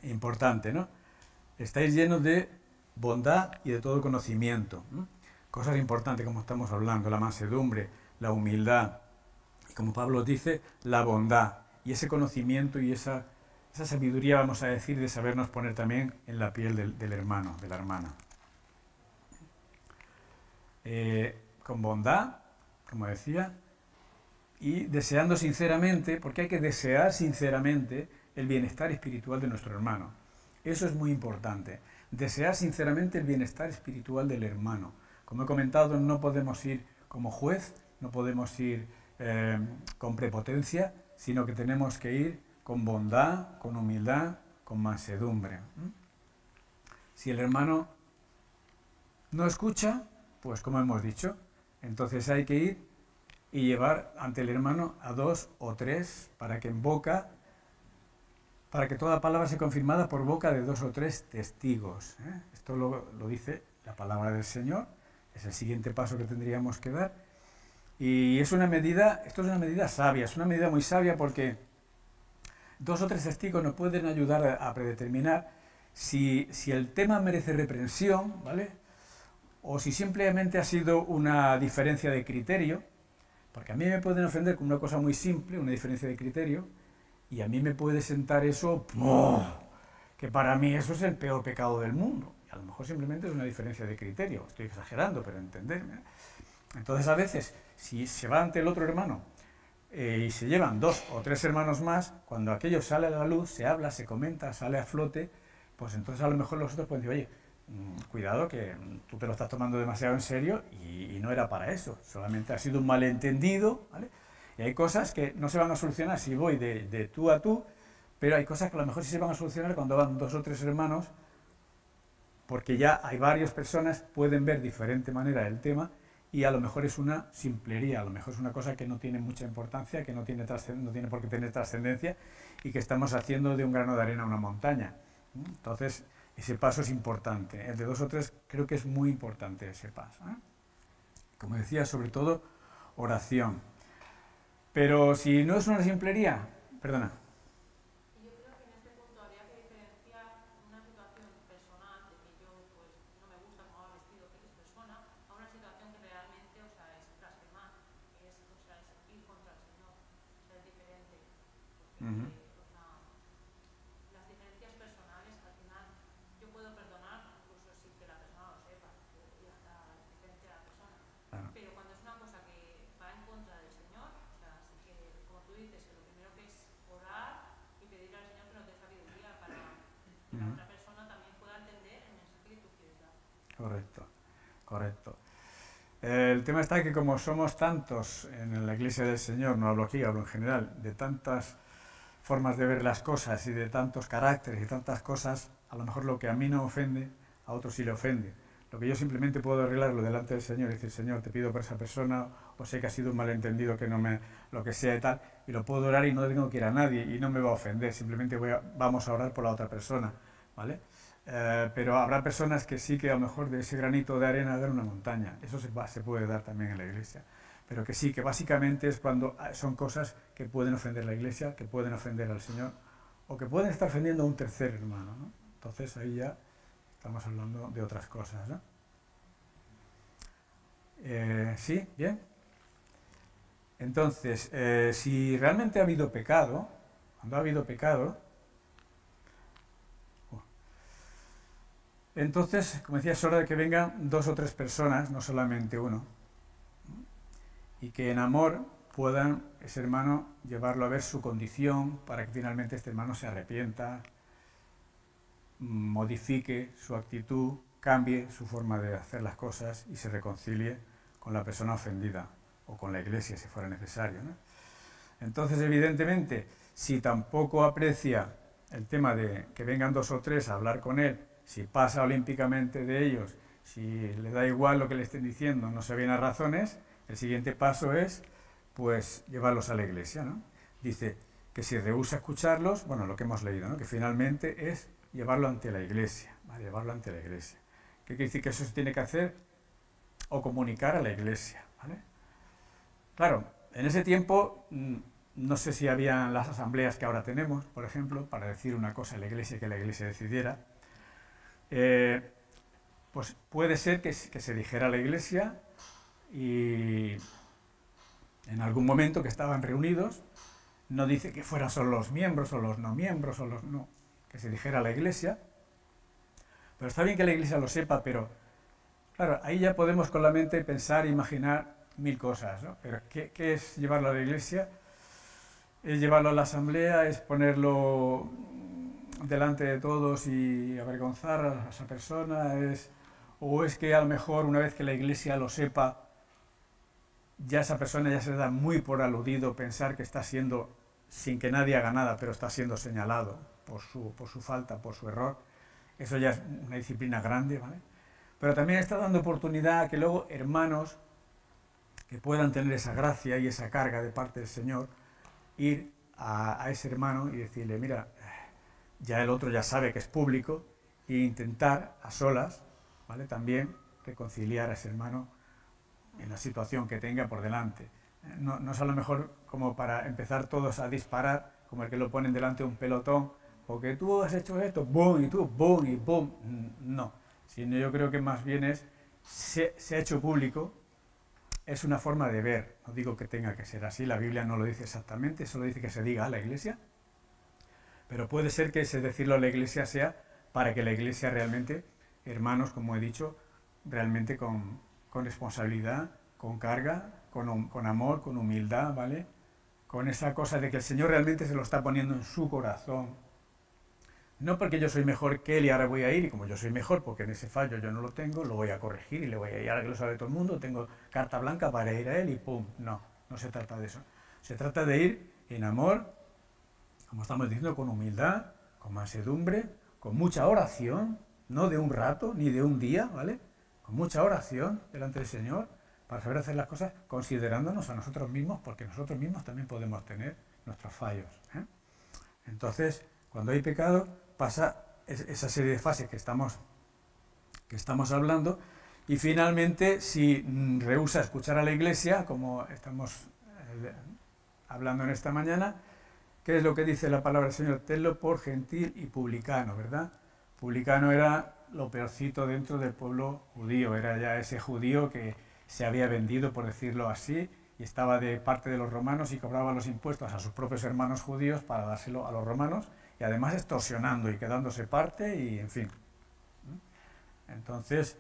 Importante, ¿no? Estáis llenos de bondad y de todo conocimiento. Cosas importantes como estamos hablando, la mansedumbre, la humildad, y como Pablo dice, la bondad, y ese conocimiento y esa sabiduría, vamos a decir, de sabernos poner también en la piel del hermano, de la hermana. Con bondad, como decía, y deseando sinceramente, porque hay que desear sinceramente el bienestar espiritual de nuestro hermano. Eso es muy importante. Desear sinceramente el bienestar espiritual del hermano. Como he comentado, no podemos ir como juez, no podemos ir con prepotencia, sino que tenemos que ir con bondad, con humildad, con mansedumbre. Si el hermano no escucha, pues como hemos dicho, entonces hay que ir y llevar ante el hermano a 2 o 3 para que para que toda palabra sea confirmada por boca de 2 o 3 testigos. Esto lo dice la palabra del Señor, es el siguiente paso que tendríamos que dar. Y esto es una medida sabia, es una medida muy sabia porque 2 o 3 testigos nos pueden ayudar a predeterminar si el tema merece reprensión, ¿vale? O si simplemente ha sido una diferencia de criterio, porque a mí me pueden ofender con una cosa muy simple, una diferencia de criterio, y a mí me puede sentar eso, que para mí eso es el peor pecado del mundo. Y a lo mejor simplemente es una diferencia de criterio, estoy exagerando, pero entenderme. Entonces a veces, si se va ante el otro hermano y se llevan 2 o 3 hermanos más, cuando aquello sale a la luz, se habla, se comenta, sale a flote, pues entonces a lo mejor los otros pueden decir, oye, cuidado que tú te lo estás tomando demasiado en serio y no era para eso, solamente ha sido un malentendido, ¿vale? Y hay cosas que no se van a solucionar si voy de tú a tú, pero hay cosas que a lo mejor sí se van a solucionar cuando van 2 o 3 hermanos, porque ya hay varias personas, pueden ver de diferente manera el tema y a lo mejor es una simplería, a lo mejor es una cosa que no tiene mucha importancia, que no tiene por qué tener trascendencia y que estamos haciendo de un grano de arena una montaña. Entonces, ese paso es importante. El de 2 o 3 creo que es muy importante ese paso, ¿eh? Como decía, sobre todo, oración. Pero si no es una simplería, perdona. Yo creo que en este punto habría que diferenciar una situación personal de que yo pues no me gusta cómo va vestido X persona a una situación que realmente, o sea, es blasfemar, es ir contra el Señor, o sea, es diferente. Porque, las diferencias personales, al final, yo puedo perdonar incluso sin que la persona lo sepa, y hasta la diferencia de la persona. Pero cuando es una cosa que va en contra del Señor, o sea, sí que, como tú dices, que lo primero que es orar y pedirle al Señor que nos dé sabiduría para que la otra persona también pueda entender el mensaje que tú quieres dar. Correcto, correcto. El tema está que como somos tantos en la Iglesia del Señor, no hablo aquí, hablo en general, de tantas formas de ver las cosas y de tantos caracteres y tantas cosas, a lo mejor lo que a mí no ofende, a otros sí le ofende. Lo que yo simplemente puedo arreglarlo delante del Señor y decir, Señor, te pido por esa persona, o sé que ha sido un malentendido, que no me, lo que sea y tal, y lo puedo orar y no tengo que ir a nadie y no me va a ofender, simplemente vamos a orar por la otra persona, ¿vale? Pero habrá personas que sí que a lo mejor de ese granito de arena hagan una montaña, eso se puede dar también en la Iglesia. Pero que sí, que básicamente es cuando son cosas que pueden ofender a la Iglesia, que pueden ofender al Señor, o que pueden estar ofendiendo a un tercer hermano, ¿no? Entonces ahí ya estamos hablando de otras cosas, ¿no? ¿Sí? ¿Bien? Entonces, si realmente ha habido pecado, cuando ha habido pecado, entonces, como decía, es hora de que vengan 2 o 3 personas, no solamente uno, y que en amor puedan ese hermano llevarlo a ver su condición para que finalmente este hermano se arrepienta, modifique su actitud, cambie su forma de hacer las cosas y se reconcilie con la persona ofendida o con la Iglesia si fuera necesario, ¿no? Entonces, evidentemente, si tampoco aprecia el tema de que vengan 2 o 3 a hablar con él, si pasa olímpicamente de ellos, si le da igual lo que le estén diciendo, no se viene a razones, el siguiente paso es, pues, llevarlos a la Iglesia, ¿no? Dice que si rehúsa escucharlos, bueno, lo que hemos leído, ¿no? Que finalmente es llevarlo ante la Iglesia, ¿vale? Llevarlo ante la Iglesia. ¿Qué quiere decir? Que eso se tiene que hacer o comunicar a la Iglesia, ¿vale? Claro, en ese tiempo, no sé si había las asambleas que ahora tenemos, por ejemplo, para decir una cosa a la Iglesia y que la Iglesia decidiera. Pues puede ser que se dijera a la Iglesia y en algún momento que estaban reunidos, no dice que fueran solo los miembros o los no miembros, o los no, que se dijera a la Iglesia. Pero está bien que la Iglesia lo sepa, pero claro, ahí ya podemos con la mente pensar e imaginar 1000 cosas, ¿no? Pero ¿qué es llevarlo a la Iglesia? Es llevarlo a la asamblea, es ponerlo delante de todos y avergonzar a esa persona, o es que a lo mejor una vez que la Iglesia lo sepa, ya esa persona ya se da muy por aludido pensar que está siendo, sin que nadie haga nada, pero está siendo señalado por su falta, por su error. Eso ya es una disciplina grande, ¿vale? Pero también está dando oportunidad a que luego hermanos que puedan tener esa gracia y esa carga de parte del Señor, ir a ese hermano y decirle, mira, ya el otro ya sabe que es público, e intentar a solas, ¿vale? También reconciliar a ese hermano en la situación que tenga por delante. No es a lo mejor como para empezar todos a disparar, como el que lo ponen delante de un pelotón, porque tú has hecho esto, boom, y tú, boom, y boom. No, sino yo creo que más bien se ha hecho público, es una forma de ver, no digo que tenga que ser así, la Biblia no lo dice exactamente, solo dice que se diga a la Iglesia, pero puede ser que ese decirlo a la Iglesia sea para que la Iglesia realmente, hermanos, como he dicho, realmente con responsabilidad, con carga, con amor, con humildad, ¿vale? Con esa cosa de que el Señor realmente se lo está poniendo en su corazón, No porque yo soy mejor que él y ahora voy a ir, y como yo soy mejor, porque en ese fallo yo no lo tengo, lo voy a corregir y le voy a ir, ahora que lo sabe todo el mundo, tengo carta blanca para ir a él y ¡pum! No, no se trata de eso. Se trata de ir en amor, como estamos diciendo, con humildad, con mansedumbre, con mucha oración, no de un rato ni de un día, ¿vale? Con mucha oración delante del Señor, para saber hacer las cosas considerándonos a nosotros mismos, porque nosotros mismos también podemos tener nuestros fallos, ¿eh? Entonces, cuando hay pecado, pasa esa serie de fases que estamos hablando, y finalmente, si rehúsa escuchar a la Iglesia, como estamos hablando en esta mañana, ¿qué es lo que dice la palabra del Señor? Tenlo por gentil y publicano, ¿verdad? Publicano era lo peorcito dentro del pueblo judío, era ya ese judío que se había vendido, por decirlo así, y estaba de parte de los romanos y cobraba los impuestos a sus propios hermanos judíos para dárselo a los romanos, y además extorsionando y quedándose parte, y en fin. Entonces,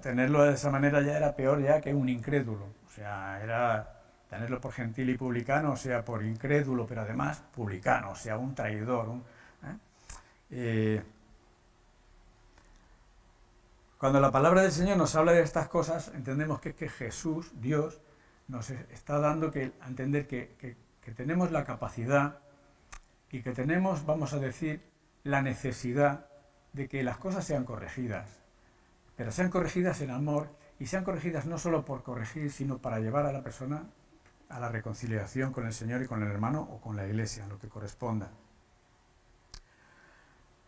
tenerlo de esa manera ya era peor ya que un incrédulo, o sea, era tenerlo por gentil y publicano, o sea, por incrédulo, pero además publicano, o sea, un traidor. Cuando la palabra del Señor nos habla de estas cosas, entendemos que Jesús, Dios, nos está dando a entender que tenemos la capacidad y que tenemos, vamos a decir, la necesidad de que las cosas sean corregidas, pero sean corregidas en amor, y sean corregidas no solo por corregir, sino para llevar a la persona a la reconciliación con el Señor y con el hermano o con la Iglesia, lo que corresponda.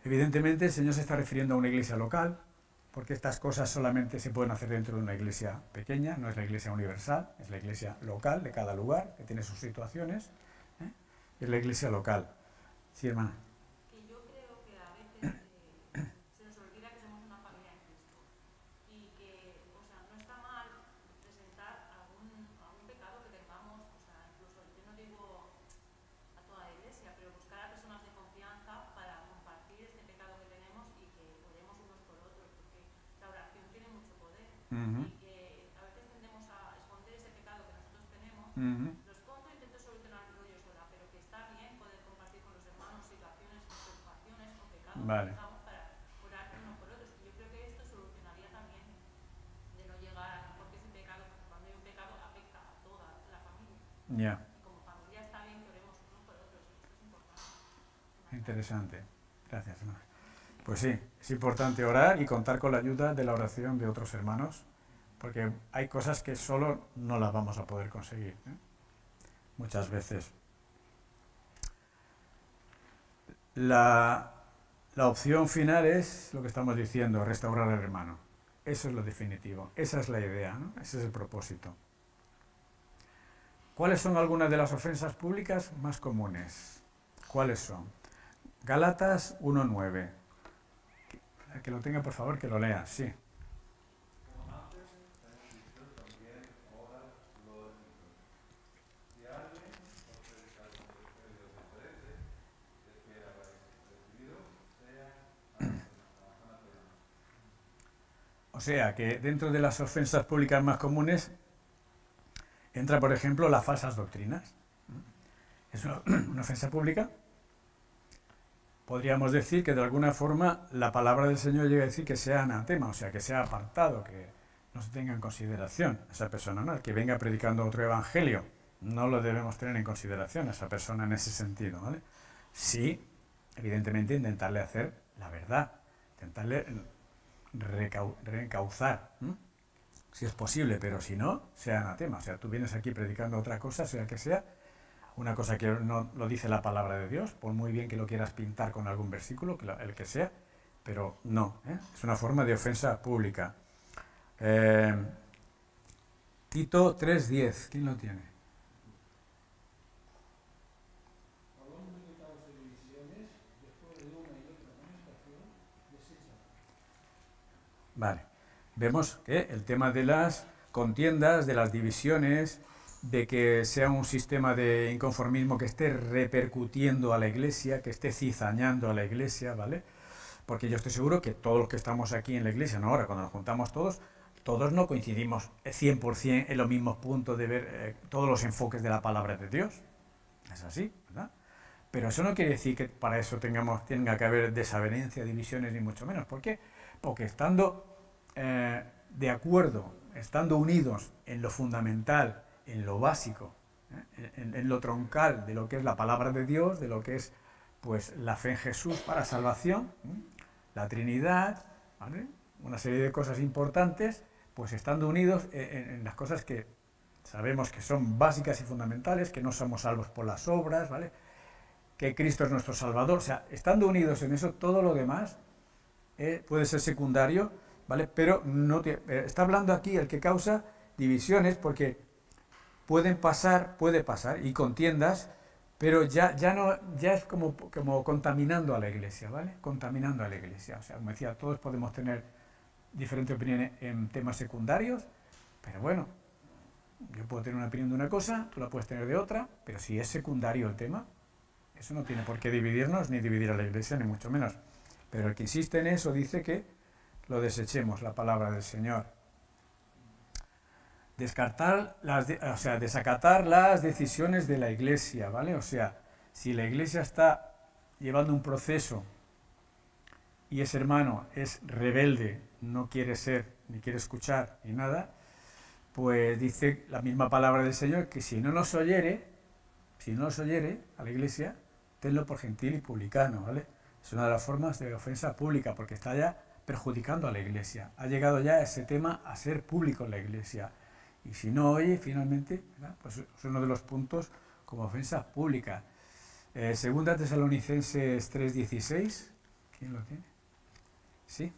Evidentemente el Señor se está refiriendo a una iglesia local, porque estas cosas solamente se pueden hacer dentro de una iglesia pequeña, no es la iglesia universal, es la iglesia local de cada lugar, que tiene sus situaciones, ¿eh? Es la iglesia local. Sí, hermana. Que yo creo que a veces se nos olvida que somos una familia en Cristo y que, o sea, no está mal presentar algún pecado que tengamos, o sea, incluso yo no digo a toda la iglesia, pero buscar a personas de confianza para compartir este pecado que tenemos y que oremos unos por otros, porque la oración tiene mucho poder y que a veces tendemos a esconder ese pecado que nosotros tenemos. Lo escondo e intento solucionarlo yo sola, pero que está bien poder compartir con los hermanos situaciones, preocupaciones o pecados que tengamos para orar unos por otros. Y yo creo que esto solucionaría también de no llegar, porque ese pecado, cuando hay un pecado, afecta a toda la familia. Ya. Y como familia está bien que oremos unos por otros, esto es importante. Interesante. Gracias, hermana. Pues sí, es importante orar y contar con la ayuda de la oración de otros hermanos, porque hay cosas que solo no las vamos a poder conseguir, ¿eh? Muchas veces. La opción final es lo que estamos diciendo, restaurar al hermano. Eso es lo definitivo, esa es la idea, ¿no? Ese es el propósito. ¿Cuáles son algunas de las ofensas públicas más comunes? ¿Cuáles son? Gálatas 1:9. El que lo tenga, por favor, que lo lea, sí. O sea, que dentro de las ofensas públicas más comunes entra, por ejemplo, las falsas doctrinas. Es una ofensa pública. Podríamos decir que de alguna forma la palabra del Señor llega a decir que sea anatema, o sea, que sea apartado, que no se tenga en consideración a esa persona, ¿no? El que venga predicando otro evangelio, no lo debemos tener en consideración a esa persona en ese sentido, ¿vale? Sí, evidentemente intentarle hacer la verdad, intentarle reencauzar, ¿no? Si es posible, pero si no, sea anatema. O sea, tú vienes aquí predicando otra cosa, sea que sea, una cosa que no lo dice la palabra de Dios, por muy bien que lo quieras pintar con algún versículo, el que sea, pero no, ¿eh? Es una forma de ofensa pública. Tito 3:10, ¿quién lo tiene? Vale, vemos que el tema de las contiendas, de las divisiones, de que sea un sistema de inconformismo que esté repercutiendo a la Iglesia, que esté cizañando a la Iglesia, ¿vale? Porque yo estoy seguro que todos los que estamos aquí en la Iglesia, ¿no? Ahora, cuando nos juntamos todos no coincidimos 100% en los mismos puntos de ver todos los enfoques de la palabra de Dios. Es así, ¿verdad? Pero eso no quiere decir que para eso tenga que haber desavenencia, divisiones, ni mucho menos. ¿Por qué? Porque estando de acuerdo, estando unidos en lo fundamental, en lo básico, en lo troncal de lo que es la palabra de Dios, de lo que es pues la fe en Jesús para salvación, la Trinidad, ¿vale? Una serie de cosas importantes, pues estando unidos en las cosas que sabemos que son básicas y fundamentales, que no somos salvos por las obras, ¿vale? Que Cristo es nuestro Salvador, o sea, estando unidos en eso, todo lo demás puede ser secundario, ¿vale? Pero no está hablando aquí el que causa divisiones, porque puede pasar, y contiendas, pero ya es como contaminando a la Iglesia, ¿vale? Contaminando a la Iglesia. O sea, como decía, todos podemos tener diferentes opiniones en temas secundarios, pero bueno, yo puedo tener una opinión de una cosa, tú la puedes tener de otra, pero si es secundario el tema, eso no tiene por qué dividirnos, ni dividir a la Iglesia, ni mucho menos. Pero el que insiste en eso dice que lo desechemos, la palabra del Señor. Desacatar las decisiones de la Iglesia, ¿vale? O sea, si la Iglesia está llevando un proceso y ese hermano es rebelde, no quiere ser, ni quiere escuchar, ni nada, pues dice la misma palabra del Señor que si no nos oyere a la Iglesia, tenlo por gentil y publicano, ¿vale? Es una de las formas de ofensa pública, porque está ya perjudicando a la Iglesia. Ha llegado ya ese tema a ser público en la Iglesia. Y si no oye, finalmente, ¿verdad? Pues es uno de los puntos como ofensa pública. Segunda Tesalonicenses 3:16. ¿Quién lo tiene? ¿Sí?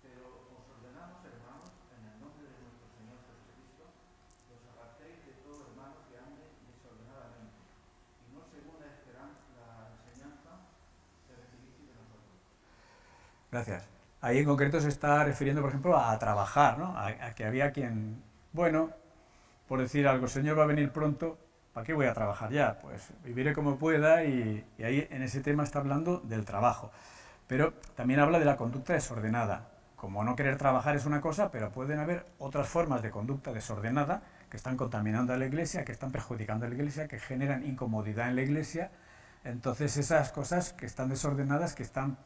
Pero os ordenamos, hermanos, en el nombre de nuestro Señor Jesucristo, que os apartéis de todo hermano que ande desordenadamente, y no según la enseñanza que recibisteis de nosotros. Gracias. Ahí en concreto se está refiriendo, por ejemplo, a trabajar, ¿no? A que había quien, bueno, por decir algo, el Señor va a venir pronto, ¿para qué voy a trabajar ya? Pues viviré como pueda, y ahí en ese tema está hablando del trabajo. Pero también habla de la conducta desordenada. Como no querer trabajar es una cosa, pero pueden haber otras formas de conducta desordenada que están contaminando a la Iglesia, que están perjudicando a la Iglesia, que generan incomodidad en la Iglesia. Entonces esas cosas que están desordenadas, que están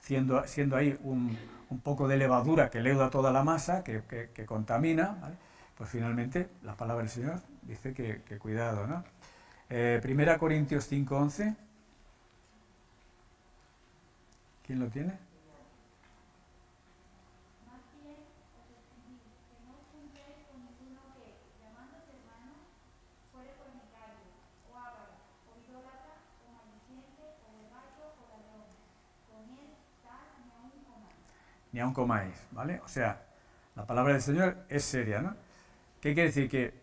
siendo ahí un poco de levadura que leuda toda la masa, que contamina, ¿vale? Pues finalmente la palabra del Señor dice que cuidado, ¿no? 1 Corintios 5:11. ¿Quién lo tiene? Más bien os escribí que no os juntéis con ninguno que, llamándose hermano, fuere fornicario, o avaro, o idólatra, o maldiciente, o borracho, o ladrón. Con él tal ni aun comáis. Ni aun comáis, ¿vale? O sea, la palabra del Señor es seria, ¿no? ¿Qué quiere decir? Que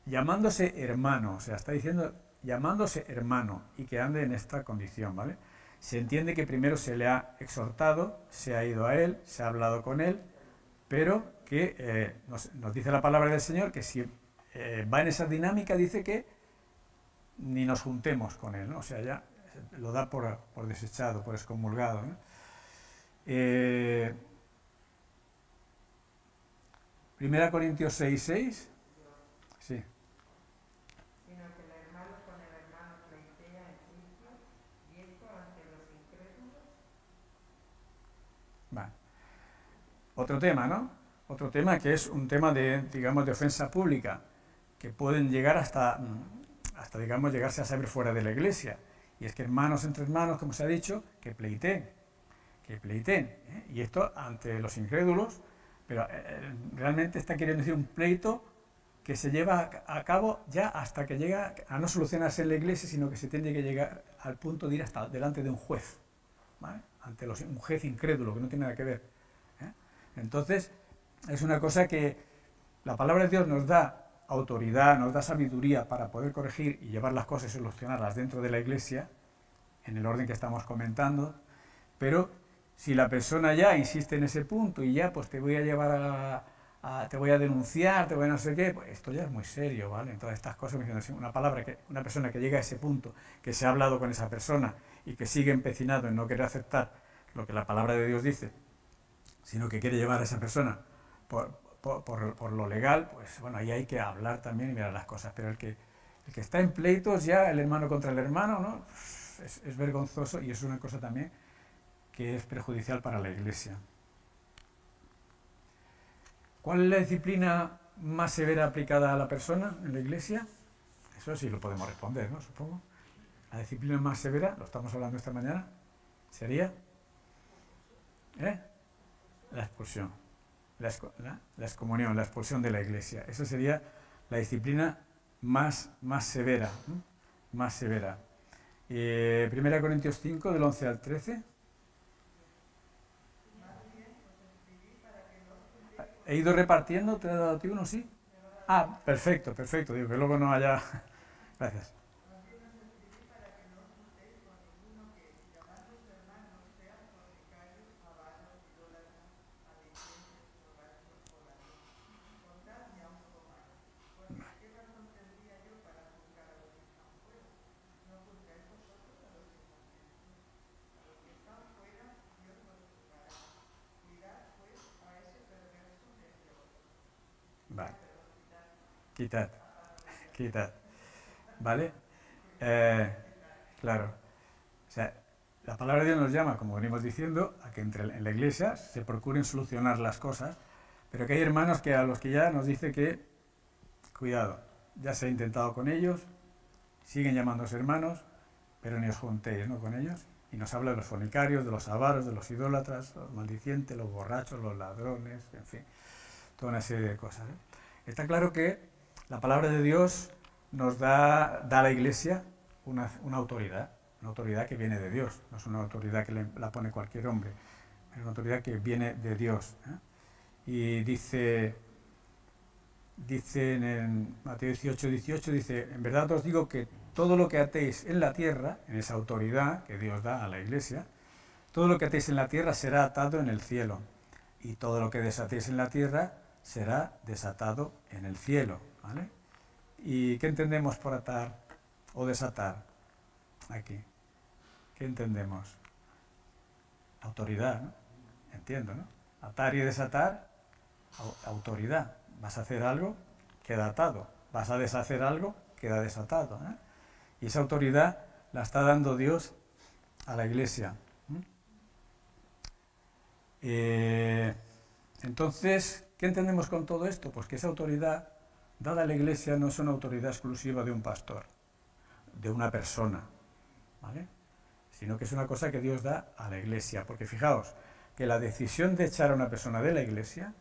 llamándose hermano, o sea, está diciendo llamándose hermano y que ande en esta condición, ¿vale? Se entiende que primero se le ha exhortado, se ha ido a él, se ha hablado con él, pero que nos dice la palabra del Señor que si va en esa dinámica, dice que ni nos juntemos con él, ¿no? O sea, ya lo da por desechado, por excomulgado, ¿no? 1 Corintios 6:6. Sí. Sino que el hermano con el hermano pleitea en juicio, y esto ante los incrédulos. Vale. Otro tema, ¿no? Otro tema que es un tema de, digamos, de ofensa pública, que pueden llegar hasta digamos, llegarse a saber fuera de la Iglesia. Y es que hermanos entre hermanos, como se ha dicho, que pleiteen, ¿eh? Y esto ante los incrédulos, pero realmente está queriendo decir un pleito que se lleva a cabo ya hasta que llega a no solucionarse en la Iglesia, sino que se tiene que llegar al punto de ir hasta delante de un juez, ¿vale? Ante un juez incrédulo, que no tiene nada que ver, ¿eh? Entonces, es una cosa que la palabra de Dios nos da autoridad, nos da sabiduría para poder corregir y llevar las cosas y solucionarlas dentro de la Iglesia, en el orden que estamos comentando, pero si la persona ya insiste en ese punto y ya pues te voy a llevar te voy a denunciar, te voy a no sé qué, pues esto ya es muy serio, ¿vale? En todas estas cosas, una persona que llega a ese punto, que se ha hablado con esa persona y que sigue empecinado en no querer aceptar lo que la palabra de Dios dice, sino que quiere llevar a esa persona por lo legal, pues bueno, ahí hay que hablar también y mirar las cosas, pero el que El que está en pleitos ya, el hermano contra el hermano, ¿no? Es vergonzoso y es una cosa también que es perjudicial para la Iglesia. ¿Cuál es la disciplina más severa aplicada a la persona en la Iglesia? Eso sí lo podemos responder, ¿no? Supongo. La disciplina más severa, lo estamos hablando esta mañana, sería la expulsión, la excomunión, la expulsión de la Iglesia. Esa sería la disciplina más severa, ¿no? Más severa. 1 Corintios 5, del 11 al 13. He ido repartiendo, ¿te ha dado a ti uno? Sí. Ah, perfecto, perfecto. Digo que luego no haya... Gracias. Vale. Quitad. ¿Vale? Claro. O sea, la palabra de Dios nos llama, como venimos diciendo, a que en la Iglesia se procuren solucionar las cosas, pero que hay hermanos que a los que ya nos dice que, cuidado, ya se ha intentado con ellos, siguen llamándose hermanos, pero ni os juntéis, ¿no?, con ellos. Y nos habla de los fornicarios, de los avaros, de los idólatras, los maldicientes, los borrachos, los ladrones, en fin, toda una serie de cosas, ¿eh? Está claro que la palabra de Dios nos da a la Iglesia una autoridad que viene de Dios, no es una autoridad que la pone cualquier hombre, es una autoridad que viene de Dios, ¿eh? Y dice en Mateo 18, 18, dice: en verdad os digo que todo lo que atéis en la tierra, en esa autoridad que Dios da a la Iglesia, todo lo que atéis en la tierra será atado en el cielo, y todo lo que desatéis en la tierra será desatado en el cielo, ¿vale? ¿Y qué entendemos por atar o desatar aquí? ¿Qué entendemos? Autoridad, ¿no? Entiendo, ¿no? Atar y desatar, autoridad. Vas a hacer algo, queda atado. Vas a deshacer algo, queda desatado, ¿eh? Y esa autoridad la está dando Dios a la Iglesia. Entonces, ¿qué entendemos con todo esto? Pues que esa autoridad dada a la Iglesia no es una autoridad exclusiva de un pastor, de una persona, ¿vale? Sino que es una cosa que Dios da a la Iglesia. Porque fijaos, que la decisión de echar a una persona de la Iglesia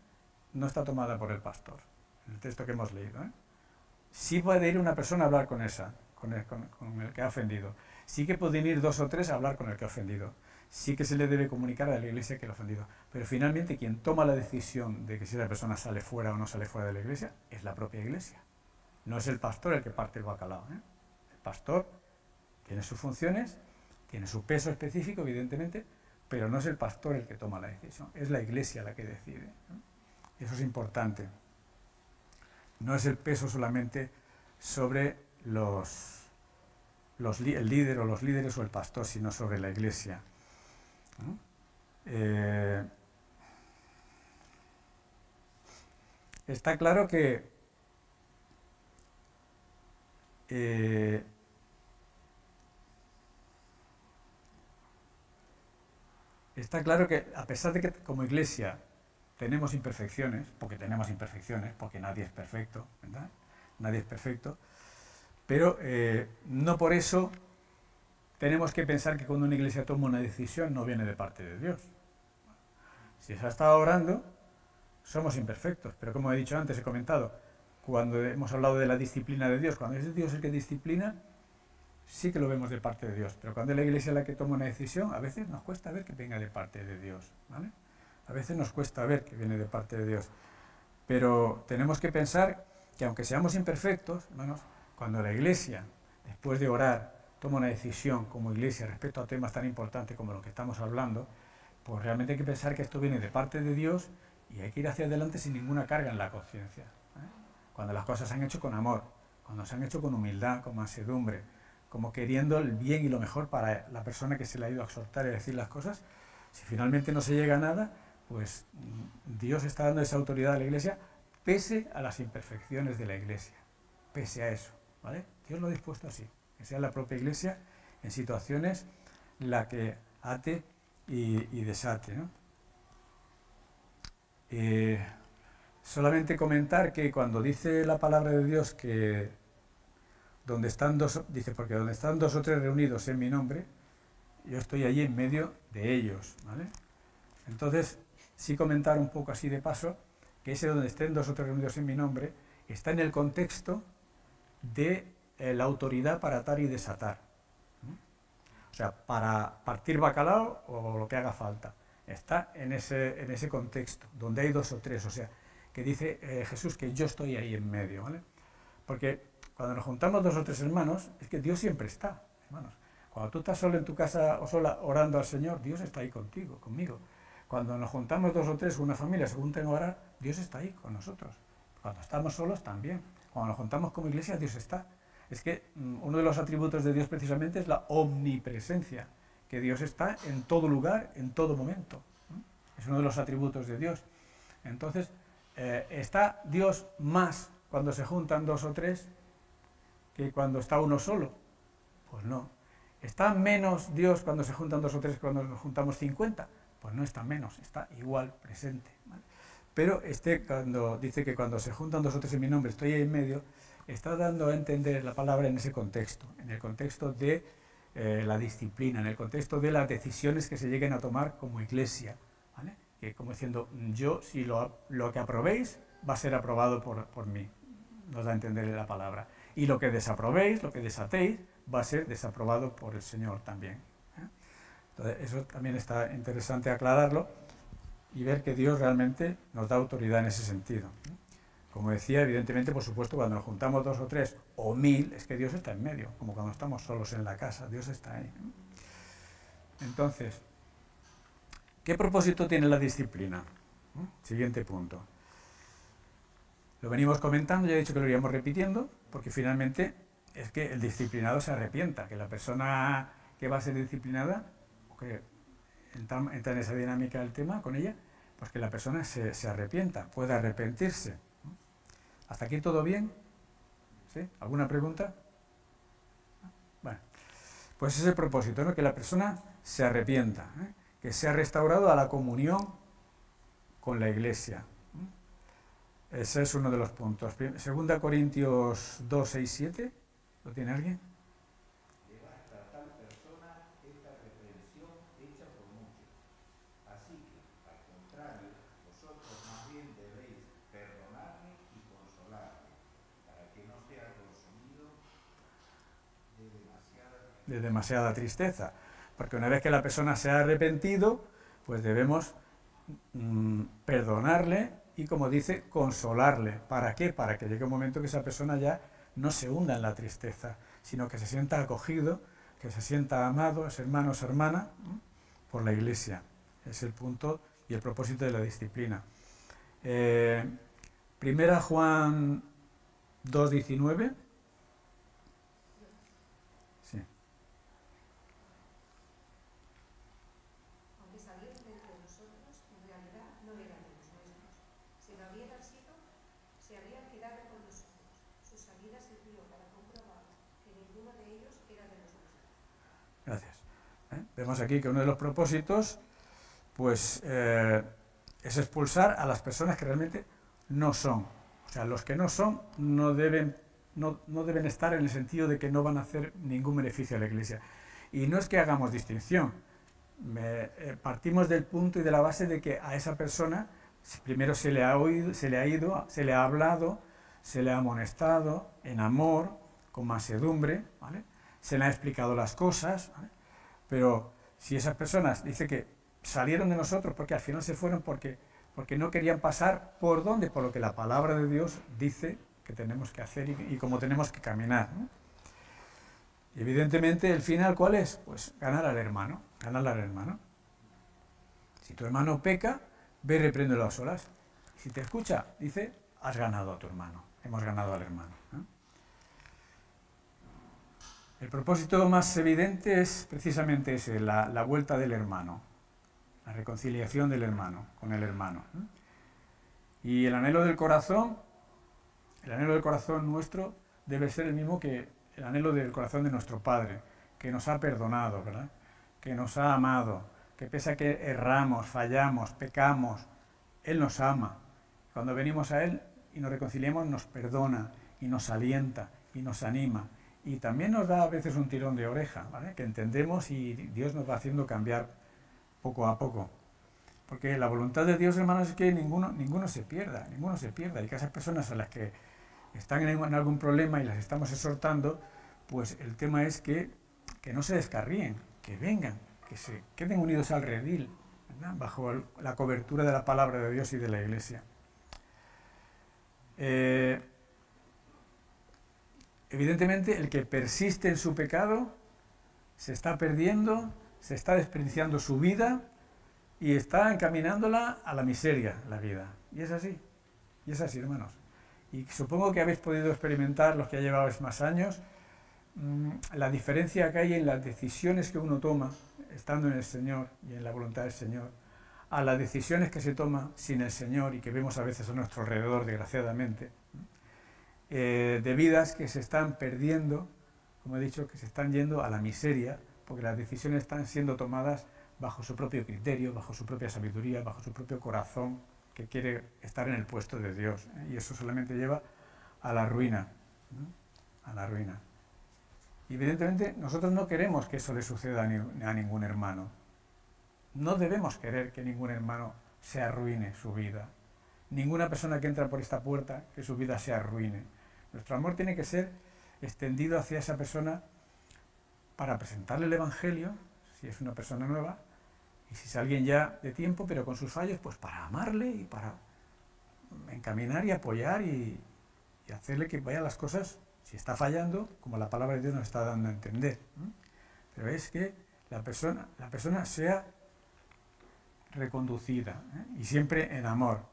no está tomada por el pastor, en el texto que hemos leído, ¿eh? Sí puede ir una persona a hablar con el que ha ofendido. Sí que pueden ir 2 o 3 a hablar con el que ha ofendido. Sí que se le debe comunicar a la Iglesia que lo ha ofendido. Pero finalmente quien toma la decisión de que si esa persona sale fuera o no sale fuera de la Iglesia es la propia Iglesia. No es el pastor el que parte el bacalao, ¿eh? El pastor tiene sus funciones, tiene su peso específico, evidentemente, pero no es el pastor el que toma la decisión, es la Iglesia la que decide, ¿no? Eso es importante. No es el peso solamente sobre el líder o los líderes o el pastor, sino sobre la Iglesia, ¿no? Está claro que a pesar de que como Iglesia tenemos imperfecciones, porque nadie es perfecto, ¿verdad? Nadie es perfecto, pero no por eso tenemos que pensar que cuando una Iglesia toma una decisión no viene de parte de Dios. Si se ha estado orando, somos imperfectos, pero como he dicho antes, he comentado, cuando hemos hablado de la disciplina de Dios, cuando es Dios el que disciplina, sí que lo vemos de parte de Dios, pero cuando es la Iglesia la que toma una decisión, a veces nos cuesta ver que venga de parte de Dios, ¿vale? A veces nos cuesta ver que viene de parte de Dios, pero tenemos que pensar que aunque seamos imperfectos, hermanos, cuando la Iglesia, después de orar, toma una decisión como Iglesia respecto a temas tan importantes como los que estamos hablando, pues realmente hay que pensar que esto viene de parte de Dios y hay que ir hacia adelante sin ninguna carga en la conciencia, ¿eh? Cuando las cosas se han hecho con amor, cuando se han hecho con humildad, con mansedumbre, como queriendo el bien y lo mejor para la persona que se le ha ido a exhortar y a decir las cosas, si finalmente no se llega a nada, pues Dios está dando esa autoridad a la Iglesia pese a las imperfecciones de la Iglesia, pese a eso, ¿vale? Dios lo ha dispuesto así, que sea la propia Iglesia en situaciones la que ate y desate, ¿no? Solamente comentar que cuando dice la palabra de Dios que donde están dos, dice, porque donde están dos o tres reunidos en mi nombre, yo estoy allí en medio de ellos, ¿vale? Entonces, sí comentar un poco así de paso, que ese donde estén dos o tres reunidos en mi nombre, está en el contexto de la autoridad para atar y desatar. O sea, para partir bacalao o lo que haga falta. Está en ese contexto, donde hay dos o tres. O sea, que dice Jesús que yo estoy ahí en medio, ¿vale? Porque cuando nos juntamos dos o tres hermanos, es que Dios siempre está, hermanos. Cuando tú estás solo en tu casa o sola orando al Señor, Dios está ahí contigo, conmigo. Cuando nos juntamos dos o tres, una familia se junta a orar, Dios está ahí con nosotros. Cuando estamos solos también. Cuando nos juntamos como iglesia, Dios está. Es que uno de los atributos de Dios precisamente es la omnipresencia, que Dios está en todo lugar, en todo momento. Es uno de los atributos de Dios. Entonces, ¿está Dios más cuando se juntan dos o tres que cuando está uno solo? Pues no. ¿Está menos Dios cuando se juntan dos o tres que cuando nos juntamos 50? Pues no está menos, está igual presente, ¿vale? Pero cuando dice que cuando se juntan dos o tres en mi nombre, estoy ahí en medio, está dando a entender la palabra en ese contexto, en el contexto de la disciplina, en el contexto de las decisiones que se lleguen a tomar como iglesia, ¿vale? Que como diciendo, yo si lo que aprobéis va a ser aprobado por mí, nos da a entender la palabra. Y lo que desaprobéis, lo que desatéis, va a ser desaprobado por el Señor también. Entonces, eso también está interesante aclararlo y ver que Dios realmente nos da autoridad en ese sentido. Como decía, evidentemente, por supuesto, cuando nos juntamos dos o tres o 1000, es que Dios está en medio, como cuando estamos solos en la casa, Dios está ahí. Entonces, ¿qué propósito tiene la disciplina? Siguiente punto. Lo venimos comentando, ya he dicho que lo iríamos repitiendo, porque finalmente es que el disciplinado se arrepienta, que la persona que va a ser disciplinada, o que entra en esa dinámica del tema con ella, pues que la persona se arrepienta, puede arrepentirse. ¿Hasta aquí todo bien? ¿Sí? ¿Alguna pregunta? Bueno, pues ese es el propósito, ¿no? Que la persona se arrepienta, que sea restaurado a la comunión con la Iglesia. Ese es uno de los puntos. 2 Corintios 2, 6, 7. ¿Lo tiene alguien? Le basta a tal persona esta reprensión hecha por muchos. Así que, al contrario, vosotros más bien debéis perdonarle y consolarle, para que no sea consumido de demasiada tristeza. Porque una vez que la persona se ha arrepentido, pues debemos perdonarle y, como dice, consolarle. ¿Para qué? Para que llegue un momento que esa persona ya no se hunda en la tristeza, sino que se sienta acogido, que se sienta amado, es hermano, es hermana, por la Iglesia. Es el punto y el propósito de la disciplina. Primera Juan 2:19. Sí. Aunque salieron de entre nosotros, en realidad no eran de los nuestros. Si lo hubieran sido, se habrían quedado con nosotros. Su salida sirvió para comprobar que ninguno de ellos era de los nuestros. Gracias. Vemos aquí que uno de los propósitos, pues, es expulsar a las personas que realmente no son. O sea, los que no son no deben estar en el sentido de que no van a hacer ningún beneficio a la Iglesia. Y no es que hagamos distinción. Partimos del punto y de la base de que a esa persona primero se le ha oído, se le ha hablado, se le ha amonestado en amor, con mansedumbre, ¿vale? Se le ha explicado las cosas, ¿vale? Pero si esas personas dice que salieron de nosotros porque al final se fueron porque no querían pasar por dónde, por lo que la palabra de Dios dice que tenemos que hacer y cómo tenemos que caminar, ¿no? Y evidentemente el final, ¿cuál es? Pues ganar al hermano, ganarle al hermano. Si tu hermano peca, ve y repréndelo a solas. Si te escucha, dice, has ganado a tu hermano, hemos ganado al hermano, ¿no? El propósito más evidente es precisamente ese, la vuelta del hermano, la reconciliación del hermano con el hermano, ¿no? Y el anhelo del corazón nuestro debe ser el mismo que el anhelo del corazón de nuestro Padre, que nos ha perdonado, ¿verdad? Que nos ha amado, que pese a que erramos, fallamos, pecamos, Él nos ama. Cuando venimos a Él y nos reconciliamos, nos perdona y nos alienta y nos anima. Y también nos da a veces un tirón de oreja, ¿vale? Que entendemos y Dios nos va haciendo cambiar poco a poco. Porque la voluntad de Dios, hermanos, es que ninguno se pierda, y que esas personas a las que están en algún problema y las estamos exhortando, pues el tema es que no se descarríen, que vengan, que se queden unidos al redil, ¿verdad? Bajo la cobertura de la palabra de Dios y de la Iglesia. Evidentemente, el que persiste en su pecado se está perdiendo, se está desperdiciando su vida y está encaminándola a la miseria, la vida. Y es así, hermanos. Y supongo que habéis podido experimentar, los que ya llevabais más años, la diferencia que hay en las decisiones que uno toma estando en el Señor y en la voluntad del Señor, a las decisiones que se toman sin el Señor y que vemos a veces a nuestro alrededor, desgraciadamente, de vidas que se están perdiendo, como he dicho, que se están yendo a la miseria, porque las decisiones están siendo tomadas bajo su propio criterio, bajo su propia sabiduría, bajo su propio corazón, que quiere estar en el puesto de Dios. Y eso solamente lleva a la ruina, a la ruina. Y evidentemente nosotros no queremos que eso le suceda a ningún hermano. No debemos querer que ningún hermano se arruine su vida. Ninguna persona que entra por esta puerta, que su vida se arruine. Nuestro amor tiene que ser extendido hacia esa persona para presentarle el Evangelio, si es una persona nueva, y si es alguien ya de tiempo, pero con sus fallos, pues para amarle y para encaminar y apoyar y hacerle que vaya las cosas, si está fallando, como la palabra de Dios nos está dando a entender. Pero es que la persona sea reconducida, y siempre en amor.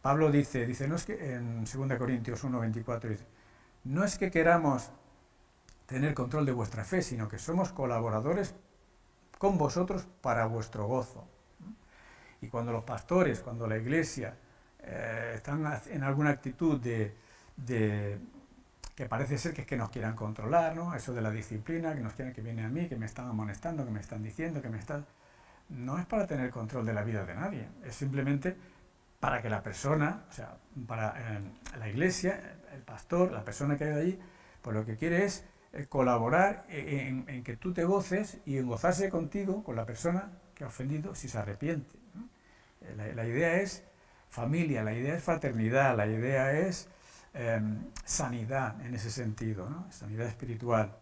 Pablo dice, no es que en 2 Corintios 1:24 dice, no es que queramos tener control de vuestra fe, sino que somos colaboradores con vosotros para vuestro gozo. Y cuando los pastores, cuando la Iglesia están en alguna actitud de que parece ser que es que nos quieran controlar, ¿no? Eso de la disciplina, que nos quieren, que viene a mí, que me están amonestando, que me están diciendo, que me están... No es para tener control de la vida de nadie, es simplemente para que la persona, o sea, para la Iglesia, el pastor, la persona que hay allí, pues lo que quiere es colaborar en que tú te goces y en gozarse contigo, con la persona que ha ofendido, si se arrepiente, ¿no? La idea es familia, la idea es fraternidad, la idea es sanidad en ese sentido, ¿no? Sanidad espiritual.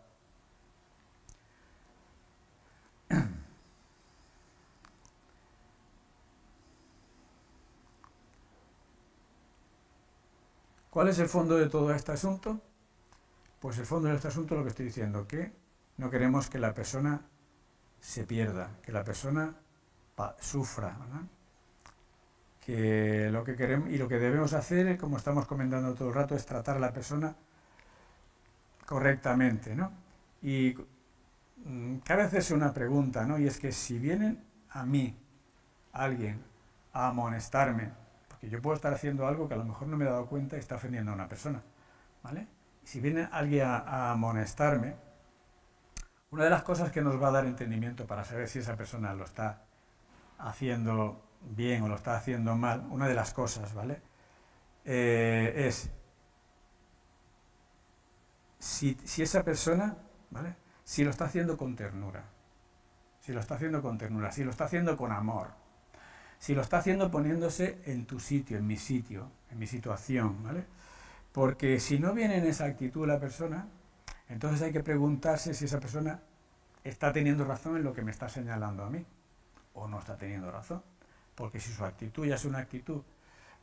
¿Cuál es el fondo de todo este asunto? Pues el fondo de este asunto es lo que estoy diciendo, que no queremos que la persona se pierda, que la persona sufra, ¿verdad? Que lo que queremos y lo que debemos hacer, como estamos comentando todo el rato, es tratar a la persona correctamente, ¿no? Y cabe hacerse una pregunta, ¿no? Y es que si vienen a mí alguien a amonestarme, porque yo puedo estar haciendo algo que a lo mejor no me he dado cuenta y está ofendiendo a una persona, ¿vale? Si viene alguien a amonestarme, una de las cosas que nos va a dar entendimiento para saber si esa persona lo está haciendo bien o lo está haciendo mal, una de las cosas, ¿vale? Es si esa persona, ¿vale? Si lo está haciendo con ternura, si lo está haciendo con ternura, si lo está haciendo con amor, si lo está haciendo poniéndose en tu sitio, en mi situación, ¿vale? Porque si no viene en esa actitud la persona, entonces hay que preguntarse si esa persona está teniendo razón en lo que me está señalando a mí, o no está teniendo razón. Porque si su actitud ya es una actitud,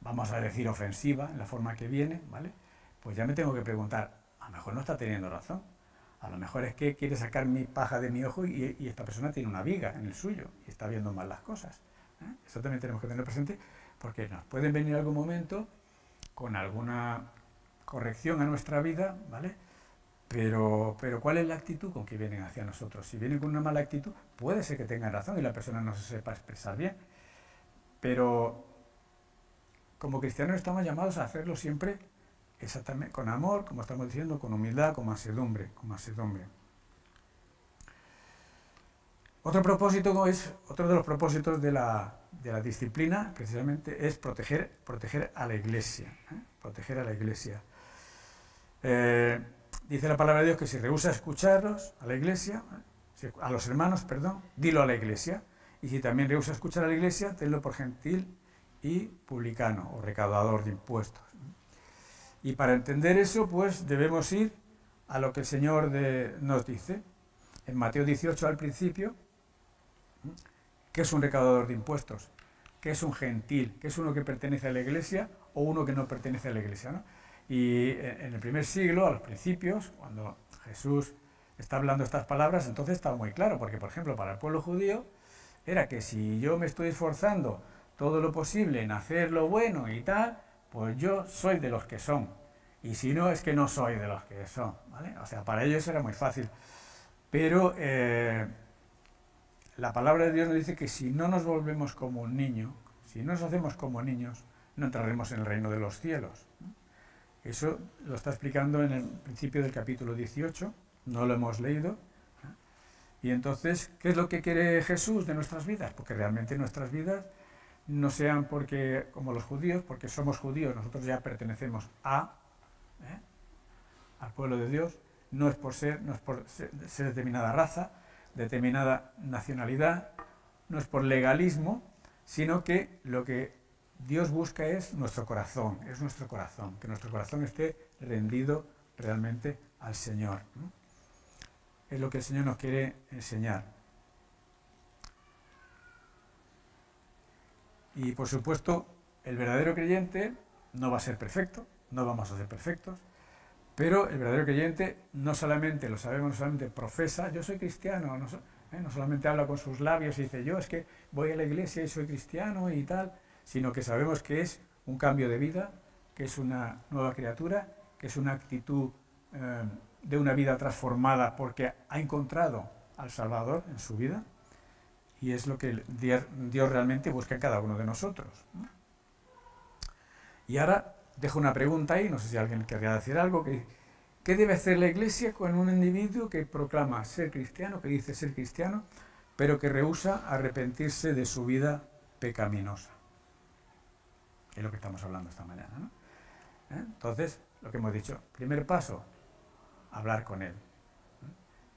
vamos a decir, ofensiva, en la forma que viene, ¿vale? Pues ya me tengo que preguntar, a lo mejor no está teniendo razón. A lo mejor es que quiere sacar mi paja de mi ojo y esta persona tiene una viga en el suyo y está viendo mal las cosas. Eso también tenemos que tener presente, porque nos pueden venir algún momento con alguna corrección a nuestra vida, ¿vale? Pero ¿cuál es la actitud con que vienen hacia nosotros? Si vienen con una mala actitud, puede ser que tengan razón y la persona no se sepa expresar bien. Pero como cristianos estamos llamados a hacerlo siempre exactamente, con amor, como estamos diciendo, con humildad, con mansedumbre. Otro de los propósitos de la disciplina, precisamente, es proteger a la Iglesia. Proteger a la Iglesia. Dice la palabra de Dios que si rehúsa escucharlos a la Iglesia, a los hermanos, perdón, dilo a la Iglesia. Y si también rehúsa escuchar a la Iglesia, tenlo por gentil y publicano o recaudador de impuestos. Y para entender eso, pues debemos ir a lo que el Señor nos dice. En Mateo 18 al principio, ¿qué es un recaudador de impuestos? ¿Qué es un gentil? ¿Qué es uno que pertenece a la Iglesia o uno que no pertenece a la Iglesia, ¿no? Y en el primer siglo, a los principios, cuando Jesús está hablando estas palabras, entonces estaba muy claro, porque por ejemplo para el pueblo judío era que si yo me estoy esforzando todo lo posible en hacer lo bueno y tal, pues yo soy de los que son, y si no es que no soy de los que son, ¿vale? O sea, para ellos era muy fácil, pero la palabra de Dios nos dice que si no nos volvemos como un niño, si no nos hacemos como niños, no entraremos en el reino de los cielos. Eso lo está explicando en el principio del capítulo 18, no lo hemos leído. Y entonces, ¿qué es lo que quiere Jesús de nuestras vidas? Porque realmente nuestras vidas no sean porque, como los judíos, porque somos judíos, nosotros ya pertenecemos al pueblo de Dios, no es por ser determinada raza, determinada nacionalidad, no es por legalismo, sino que lo que Dios busca es nuestro corazón, que nuestro corazón esté rendido realmente al Señor. Es lo que el Señor nos quiere enseñar. Y por supuesto, el verdadero creyente no va a ser perfecto, no vamos a ser perfectos, pero el verdadero creyente no solamente, lo sabemos, no solamente profesa, yo soy cristiano, no solamente habla con sus labios y dice, yo es que voy a la iglesia y soy cristiano y tal, sino que sabemos que es un cambio de vida, que es una nueva criatura, que es una actitud de una vida transformada porque ha encontrado al Salvador en su vida, y es lo que Dios realmente busca en cada uno de nosotros, ¿no? Y ahora dejo una pregunta ahí, no sé si alguien querría decir algo, ¿qué debe hacer la Iglesia con un individuo que proclama ser cristiano, que dice ser cristiano, pero que rehúsa arrepentirse de su vida pecaminosa? Es lo que estamos hablando esta mañana, ¿no? Entonces, lo que hemos dicho, primer paso, hablar con él.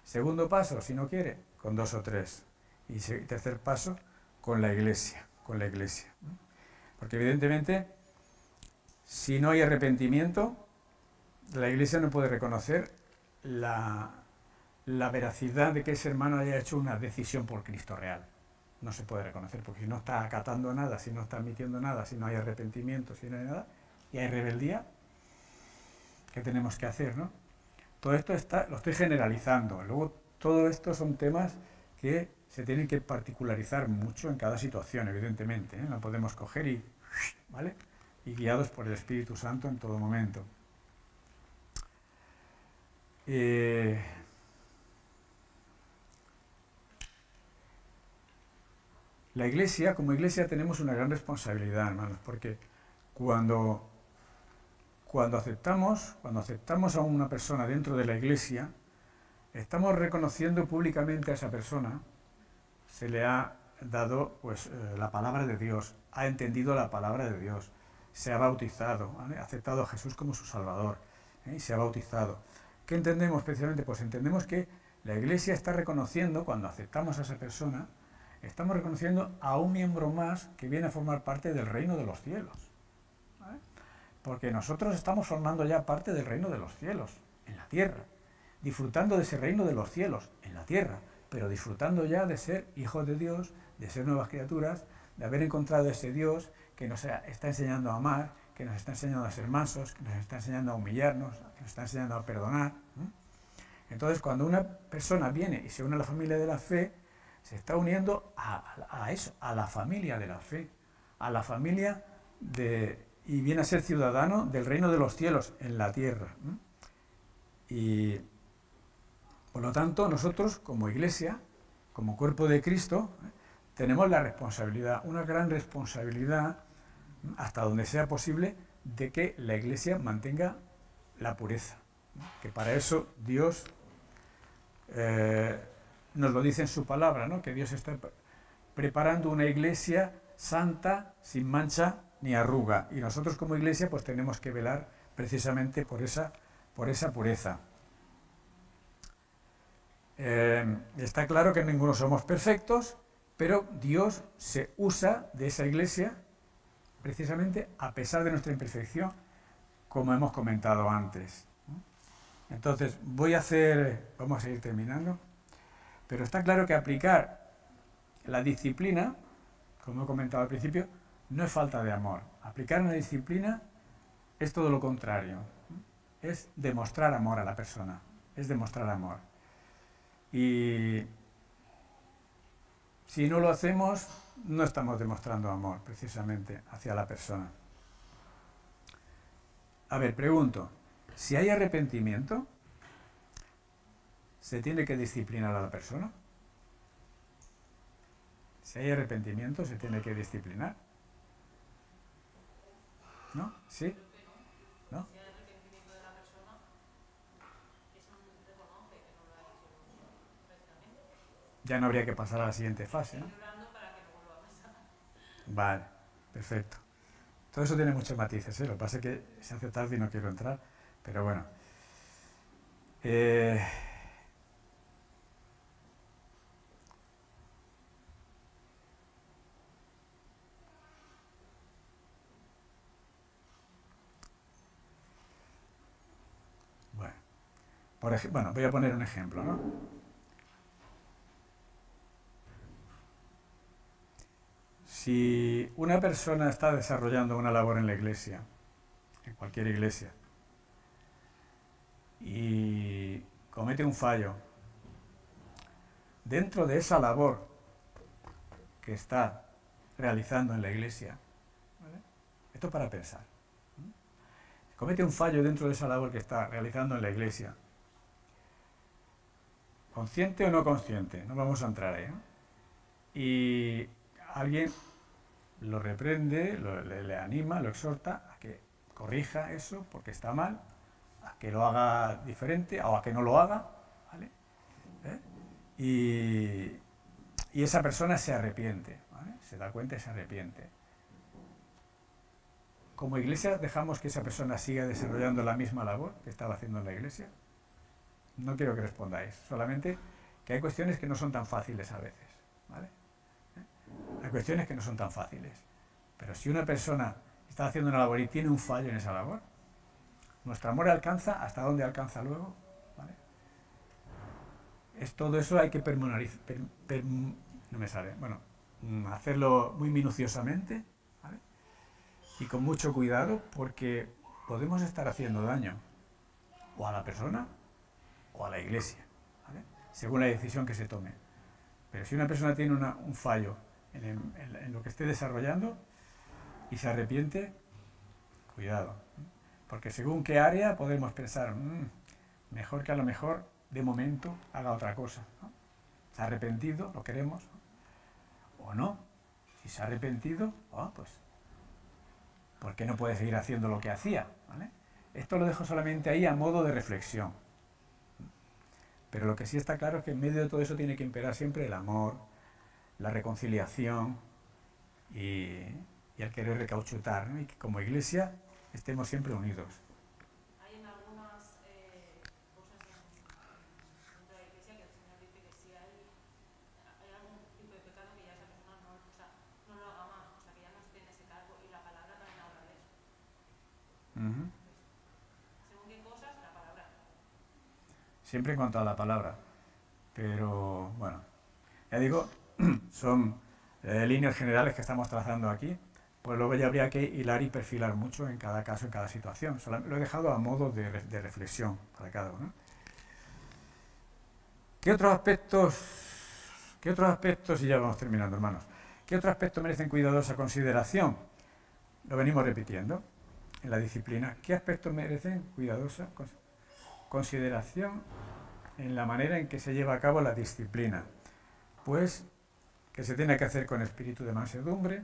Segundo paso, si no quiere, con 2 o 3. Y tercer paso, con la Iglesia, Porque evidentemente, si no hay arrepentimiento, la Iglesia no puede reconocer la veracidad de que ese hermano haya hecho una decisión por Cristo real. No se puede reconocer, porque si no está acatando nada, si no está admitiendo nada, si no hay arrepentimiento, si no hay nada, y hay rebeldía, ¿qué tenemos que hacer, no? Todo esto lo estoy generalizando. Luego, todo esto son temas que se tienen que particularizar mucho en cada situación, evidentemente, ¿eh? No podemos coger ¿vale? Y guiados por el Espíritu Santo en todo momento. La Iglesia, como Iglesia, tenemos una gran responsabilidad, hermanos, porque cuando aceptamos a una persona dentro de la Iglesia, estamos reconociendo públicamente a esa persona, se le ha dado pues la palabra de Dios, ha entendido la palabra de Dios, se ha bautizado, ¿vale? Ha aceptado a Jesús como su Salvador, y se ha bautizado. ¿Qué entendemos precisamente? Pues entendemos que la Iglesia está reconociendo, cuando aceptamos a esa persona, estamos reconociendo a un miembro más que viene a formar parte del reino de los cielos, ¿vale? Porque nosotros estamos formando ya parte del reino de los cielos, en la tierra, disfrutando de ese reino de los cielos, en la tierra, pero disfrutando ya de ser hijos de Dios, de ser nuevas criaturas, de haber encontrado ese Dios que nos está enseñando a amar, que nos está enseñando a ser mansos, que nos está enseñando a humillarnos, que nos está enseñando a perdonar. Entonces, cuando una persona viene y se une a la familia de la fe, se está uniendo a eso, a la familia de la fe, a la familia y viene a ser ciudadano del reino de los cielos en la tierra. Y por lo tanto, nosotros como Iglesia, como cuerpo de Cristo, tenemos la responsabilidad, una gran responsabilidad, hasta donde sea posible, de que la Iglesia mantenga la pureza, ¿no? Que para eso Dios nos lo dice en su palabra, ¿no? Que Dios está preparando una iglesia santa, sin mancha ni arruga. Y nosotros como iglesia pues tenemos que velar precisamente por esa pureza. Está claro que ninguno somos perfectos, pero Dios se usa de esa iglesia precisamente a pesar de nuestra imperfección, como hemos comentado antes. Entonces, vamos a seguir terminando, pero está claro que aplicar la disciplina, como he comentado al principio, no es falta de amor. Aplicar una disciplina es todo lo contrario, es demostrar amor a la persona, es demostrar amor. Y si no lo hacemos, no estamos demostrando amor, precisamente, hacia la persona. A ver, pregunto, si hay arrepentimiento, ¿se tiene que disciplinar a la persona? Si hay arrepentimiento, ¿se tiene que disciplinar? ¿No? ¿Sí? ¿No? Ya no habría que pasar a la siguiente fase, ¿no? Vale, perfecto. Todo eso tiene muchos matices, ¿eh? Lo que pasa es que se hace tarde y no quiero entrar, pero bueno. Bueno, voy a poner un ejemplo, ¿no? Si una persona está desarrollando una labor en la iglesia, en cualquier iglesia, y comete un fallo, dentro de esa labor que está realizando en la iglesia, ¿vale? Esto para pensar. Comete un fallo dentro de esa labor que está realizando en la iglesia, consciente o no consciente, no vamos a entrar ahí, ¿no? Y alguien lo reprende, le anima, lo exhorta a que corrija eso porque está mal, a que lo haga diferente o a que no lo haga, ¿vale? Y esa persona se arrepiente, ¿vale? Se da cuenta y se arrepiente. Como iglesia, ¿dejamos que esa persona siga desarrollando la misma labor que estaba haciendo en la iglesia? No quiero que respondáis, solamente que hay cuestiones que no son tan fáciles a veces, ¿vale? Hay cuestiones que no son tan fáciles, pero si una persona está haciendo una labor y tiene un fallo en esa labor, nuestro amor alcanza hasta dónde alcanza luego, ¿vale? Todo eso hay que hacerlo muy minuciosamente, ¿vale? Y con mucho cuidado, porque podemos estar haciendo daño o a la persona o a la iglesia, ¿vale? Según la decisión que se tome. Pero si una persona tiene un fallo en lo que esté desarrollando y se arrepiente, cuidado, porque según qué área podemos pensar, mejor que a lo mejor de momento haga otra cosa, ¿no? Se ha arrepentido, lo queremos, ¿no? O no. Si se ha arrepentido, pues ¿por qué no puede seguir haciendo lo que hacía? ¿Vale? Esto lo dejo solamente ahí a modo de reflexión. Pero lo que sí está claro es que en medio de todo eso tiene que imperar siempre el amor, la reconciliación y el querer recauchutar, ¿no? Y que como iglesia estemos siempre unidos. Hay en algunas cosas dentro de la iglesia que el Señor dice que si hay algún tipo de pecado que ya esa persona no lo haga más, o sea que ya no esté en ese cargo, y la palabra también habla de eso. Según qué cosas, la palabra. Siempre en cuanto a la palabra, pero bueno, ya digo, son líneas generales que estamos trazando aquí, pues luego ya habría que hilar y perfilar mucho en cada caso, en cada situación. Lo he dejado a modo de reflexión para cada uno. ¿Qué otros aspectos, y ya vamos terminando, hermanos, qué otros aspectos merecen cuidadosa consideración? Lo venimos repitiendo en la disciplina. ¿Qué aspectos merecen cuidadosa consideración en la manera en que se lleva a cabo la disciplina? Pues que se tiene que hacer con espíritu de mansedumbre,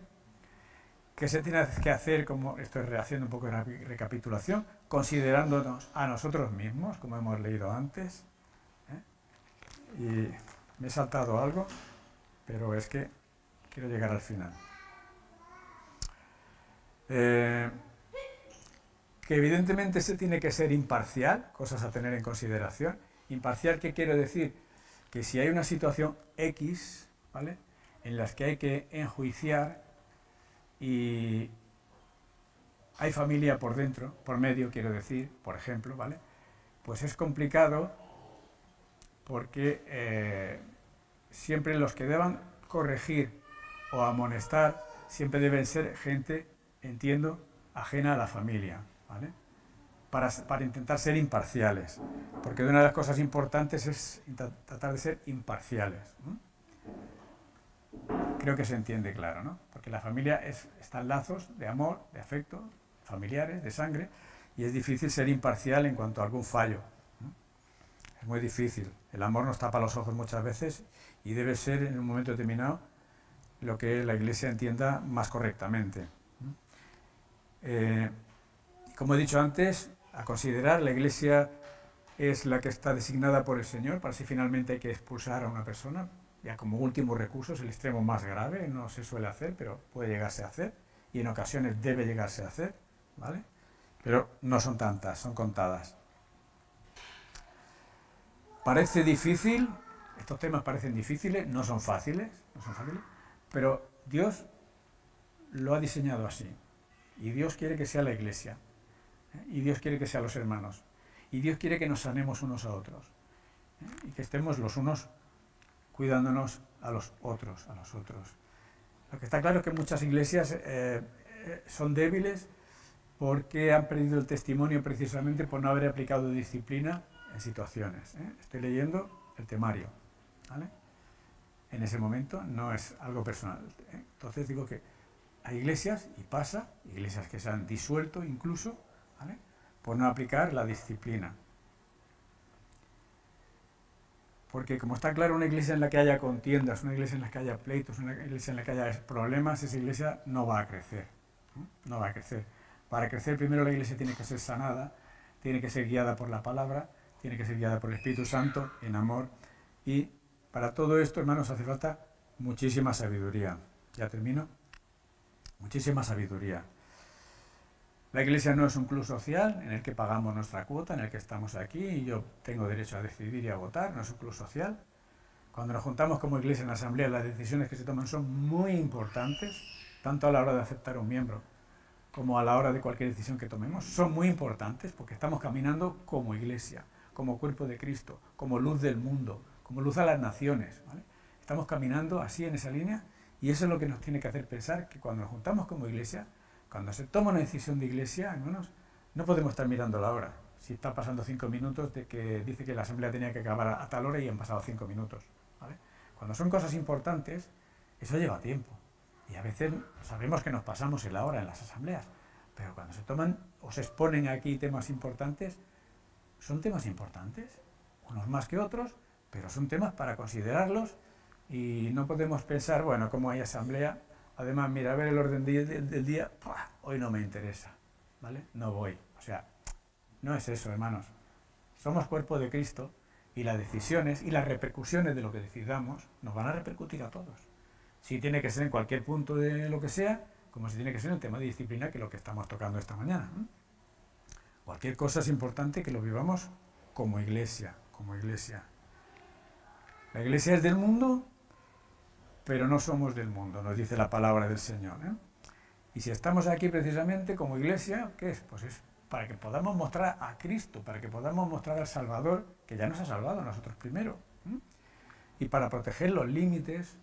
¿Qué se tiene que hacer? Como estoy haciendo un poco de recapitulación, considerándonos a nosotros mismos, como hemos leído antes. Y me he saltado algo, pero es que quiero llegar al final. Que evidentemente se tiene que ser imparcial, cosas a tener en consideración. Imparcial, ¿qué quiero decir? Que si hay una situación X, ¿vale?, en las que hay que enjuiciar y hay familia por dentro, por medio, quiero decir, por ejemplo, ¿vale?, pues es complicado porque siempre los que deban corregir o amonestar siempre deben ser gente, entiendo, ajena a la familia, ¿vale?, para intentar ser imparciales, porque una de las cosas importantes es tratar de ser imparciales, ¿no? Creo que se entiende claro, ¿no? Porque la familia están lazos de amor, de afecto, familiares, de sangre, y es difícil ser imparcial en cuanto a algún fallo, ¿no? Es muy difícil. El amor nos tapa los ojos muchas veces y debe ser en un momento determinado lo que la Iglesia entienda más correctamente, ¿no? Como he dicho antes, a considerar, la Iglesia es la que está designada por el Señor para si finalmente hay que expulsar a una persona, ya como último recurso, es el extremo más grave, no se suele hacer, pero puede llegarse a hacer, y en ocasiones debe llegarse a hacer, ¿vale? Pero no son tantas, son contadas. Parece difícil, estos temas parecen difíciles, no son fáciles, pero Dios lo ha diseñado así, y Dios quiere que sea la Iglesia, y Dios quiere que sean los hermanos, y Dios quiere que nos sanemos unos a otros, y que estemos los unos cuidándonos a los otros, Lo que está claro es que muchas iglesias son débiles porque han perdido el testimonio precisamente por no haber aplicado disciplina en situaciones. Estoy leyendo el temario, ¿vale? En ese momento no es algo personal. Entonces digo que hay iglesias, y pasa, iglesias que se han disuelto incluso, ¿vale?, por no aplicar la disciplina. Porque como está claro, una iglesia en la que haya contiendas, una iglesia en la que haya pleitos, una iglesia en la que haya problemas, esa iglesia no va a crecer, ¿no? No va a crecer. Para crecer primero la iglesia tiene que ser sanada, tiene que ser guiada por la palabra, tiene que ser guiada por el Espíritu Santo en amor, y para todo esto, hermanos, hace falta muchísima sabiduría. Ya termino. Muchísima sabiduría. La iglesia no es un club social en el que pagamos nuestra cuota, en el que estamos aquí y yo tengo derecho a decidir y a votar, no es un club social. Cuando nos juntamos como iglesia en la asamblea, las decisiones que se toman son muy importantes, tanto a la hora de aceptar un miembro como a la hora de cualquier decisión que tomemos. Son muy importantes porque estamos caminando como iglesia, como cuerpo de Cristo, como luz del mundo, como luz a las naciones, ¿vale? Estamos caminando así en esa línea, y eso es lo que nos tiene que hacer pensar que cuando nos juntamos como iglesia, cuando se toma una decisión de iglesia, hermanos, no podemos estar mirando la hora. Si está pasando 5 minutos de que dice que la asamblea tenía que acabar a tal hora y han pasado 5 minutos, ¿vale? Cuando son cosas importantes, eso lleva tiempo. Y a veces sabemos que nos pasamos en la hora en las asambleas, pero cuando se toman o se exponen aquí temas importantes, son temas importantes, unos más que otros, pero son temas para considerarlos, y no podemos pensar, bueno, como hay asamblea, además, mira, a ver el orden del día, ¡pua!, hoy no me interesa, ¿vale? No voy. O sea, no es eso, hermanos. Somos cuerpo de Cristo y las decisiones y las repercusiones de lo que decidamos nos van a repercutir a todos. Si tiene que ser en cualquier punto de lo que sea, como si tiene que ser en el tema de disciplina, que es lo que estamos tocando esta mañana, ¿no? Cualquier cosa es importante que lo vivamos como iglesia, como iglesia. La iglesia es del mundo, pero no somos del mundo, nos dice la palabra del Señor, ¿eh? Y si estamos aquí precisamente como iglesia, ¿qué es? Pues es para que podamos mostrar a Cristo, para que podamos mostrar al Salvador, que ya nos ha salvado a nosotros primero, ¿eh? Y para proteger los límites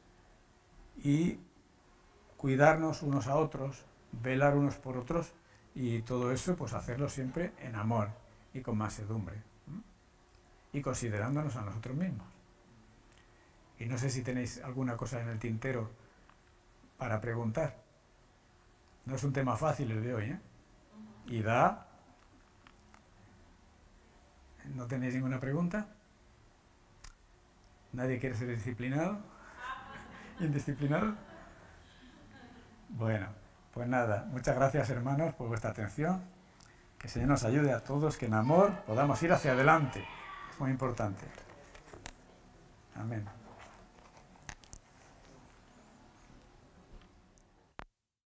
y cuidarnos unos a otros, velar unos por otros, y todo eso, pues hacerlo siempre en amor y con mansedumbre, ¿eh? Y considerándonos a nosotros mismos. Y no sé si tenéis alguna cosa en el tintero para preguntar. No es un tema fácil el de hoy, ¿eh? Y da... ¿No tenéis ninguna pregunta? ¿Nadie quiere ser disciplinado? ¿Indisciplinado? Bueno, Pues nada, muchas gracias hermanos por vuestra atención. Que el Señor nos ayude a todos, que en amor podamos ir hacia adelante. Es muy importante. Amén.